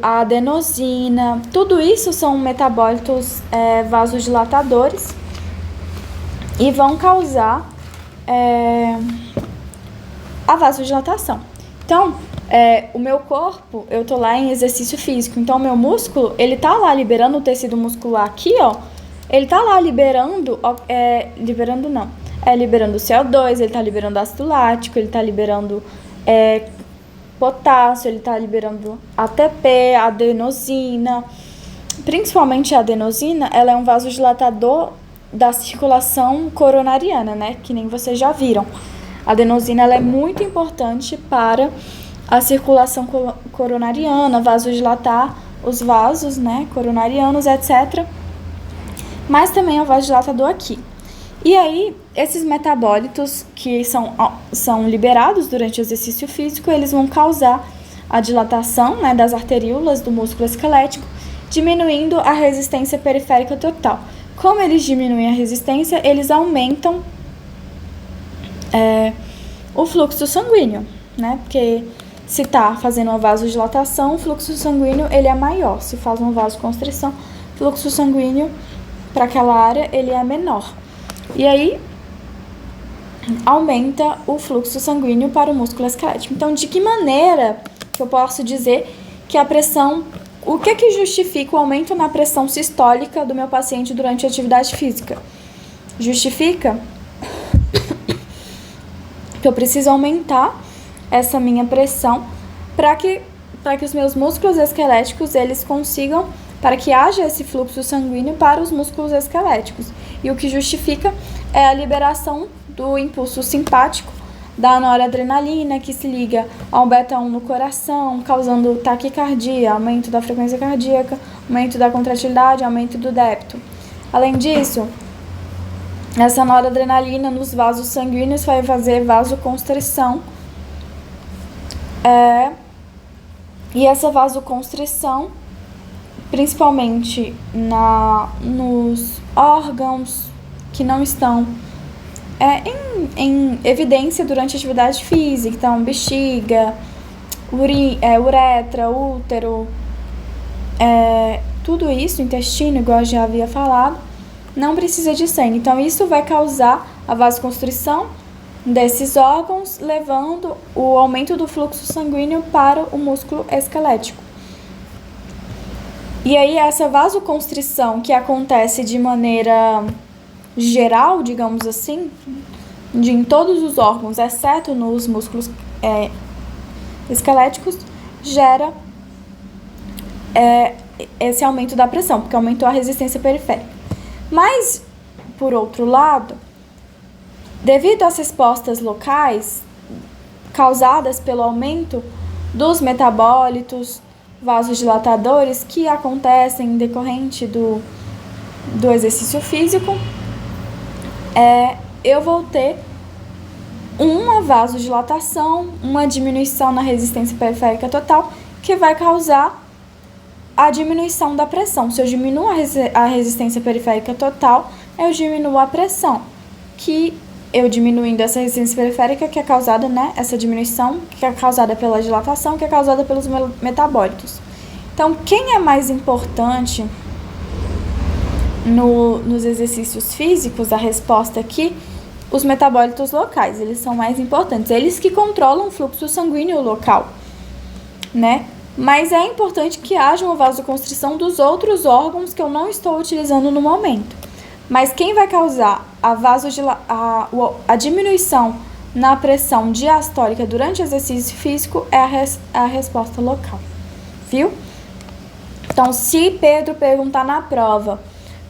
a adenosina, tudo isso são metabólitos vasodilatadores e vão causar a vasodilatação. Então, o meu corpo, eu tô lá em exercício físico, então o meu músculo, ele tá lá liberando o tecido muscular aqui, ó, ele tá lá liberando o CO2, ele tá liberando ácido lático, ele tá liberando potássio, ele tá liberando ATP, adenosina. Principalmente a adenosina, ela é um vasodilatador da circulação coronariana, né? Que nem vocês já viram. A adenosina, ela é muito importante para a circulação coronariana, vasodilatar os vasos, né? Coronarianos, etc. Mas também é um vasodilatador aqui. E aí, esses metabólitos que são liberados durante o exercício físico, eles vão causar a dilatação, né, das arteríolas do músculo esquelético, diminuindo a resistência periférica total. Como eles diminuem a resistência, eles aumentam o fluxo sanguíneo, né? Porque se está fazendo uma vasodilatação, o fluxo sanguíneo ele é maior. Se faz uma vasoconstrição, o fluxo sanguíneo para aquela área ele é menor. E aí, aumenta o fluxo sanguíneo para o músculo esquelético. Então, de que maneira que eu posso dizer que a pressão... O que justifica o aumento na pressão sistólica do meu paciente durante a atividade física? Justifica que eu preciso aumentar essa minha pressão para que os meus músculos esqueléticos, eles consigam... para que haja esse fluxo sanguíneo para os músculos esqueléticos. E o que justifica é a liberação do impulso simpático da noradrenalina, que se liga ao beta-1 no coração, causando taquicardia, aumento da frequência cardíaca, aumento da contratilidade, aumento do débito. Além disso, essa noradrenalina nos vasos sanguíneos vai fazer vasoconstrição. E essa vasoconstrição, principalmente nos órgãos que não estão em evidência durante a atividade física, então bexiga, uretra, útero, tudo isso, intestino, igual eu já havia falado, não precisa de sangue. Então isso vai causar a vasoconstrição desses órgãos, levando o aumento do fluxo sanguíneo para o músculo esquelético. E aí essa vasoconstrição que acontece de maneira geral, digamos assim, em todos os órgãos, exceto nos músculos esqueléticos, gera esse aumento da pressão, porque aumentou a resistência periférica. Mas, por outro lado, devido às respostas locais causadas pelo aumento dos metabólitos vasodilatadores que acontecem decorrente do exercício físico, eu vou ter uma vasodilatação, uma diminuição na resistência periférica total, que vai causar a diminuição da pressão. Se eu diminuo a resistência periférica total, eu diminuo a pressão, que eu diminuindo essa resistência periférica, que é causada, né, essa diminuição, que é causada pela dilatação, que é causada pelos metabólitos. Então, quem é mais importante nos exercícios físicos, a resposta aqui, os metabólitos locais, eles são mais importantes, eles que controlam o fluxo sanguíneo local, né? Mas é importante que haja uma vasoconstrição dos outros órgãos que eu não estou utilizando no momento. Mas quem vai causar a diminuição na pressão diastólica durante o exercício físico é a resposta local, viu? Então, se Pedro perguntar na prova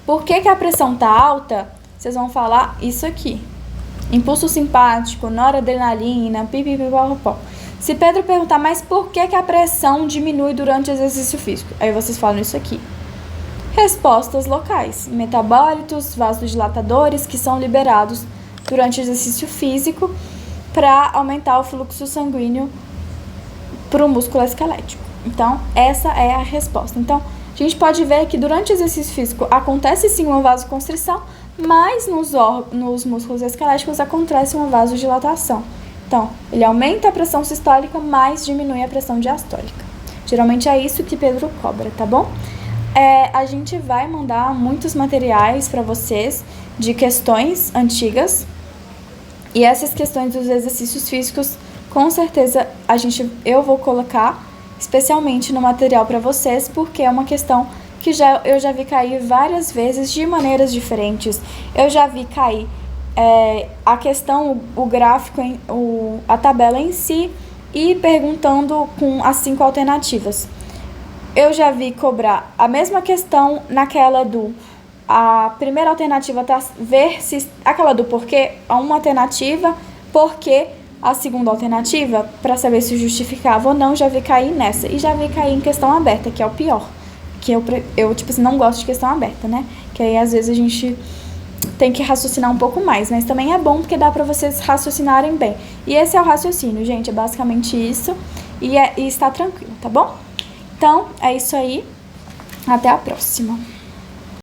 por que a pressão está alta, vocês vão falar isso aqui. Impulso simpático, noradrenalina, pipipipopopó. Se Pedro perguntar, mas por que a pressão diminui durante o exercício físico? Aí vocês falam isso aqui. Respostas locais. Metabólitos, vasodilatadores que são liberados durante o exercício físico para aumentar o fluxo sanguíneo para o músculo esquelético. Então, essa é a resposta. Então, a gente pode ver que durante o exercício físico acontece sim uma vasoconstrição, mas nos músculos esqueléticos acontece uma vasodilatação. Então, ele aumenta a pressão sistólica, mas diminui a pressão diastólica. Geralmente é isso que Pedro cobra, tá bom? A gente vai mandar muitos materiais para vocês de questões antigas. E essas questões dos exercícios físicos, com certeza, eu vou colocar especialmente no material para vocês, porque é uma questão que eu já vi cair várias vezes de maneiras diferentes. Eu já vi cair a questão, o gráfico, a tabela em si, e perguntando com as 5 alternativas. Eu já vi cobrar a mesma questão naquela a primeira alternativa tá aquela do porquê, uma alternativa, porquê a segunda alternativa, para saber se justificava ou não. Já vi cair nessa. E já vi cair em questão aberta, que é o pior. Que eu tipo assim, não gosto de questão aberta, né? Que aí às vezes a gente tem que raciocinar um pouco mais, mas também é bom porque dá pra vocês raciocinarem bem. E esse é o raciocínio, gente, é basicamente isso. E está tranquilo, tá bom? Então, é isso aí. Até a próxima.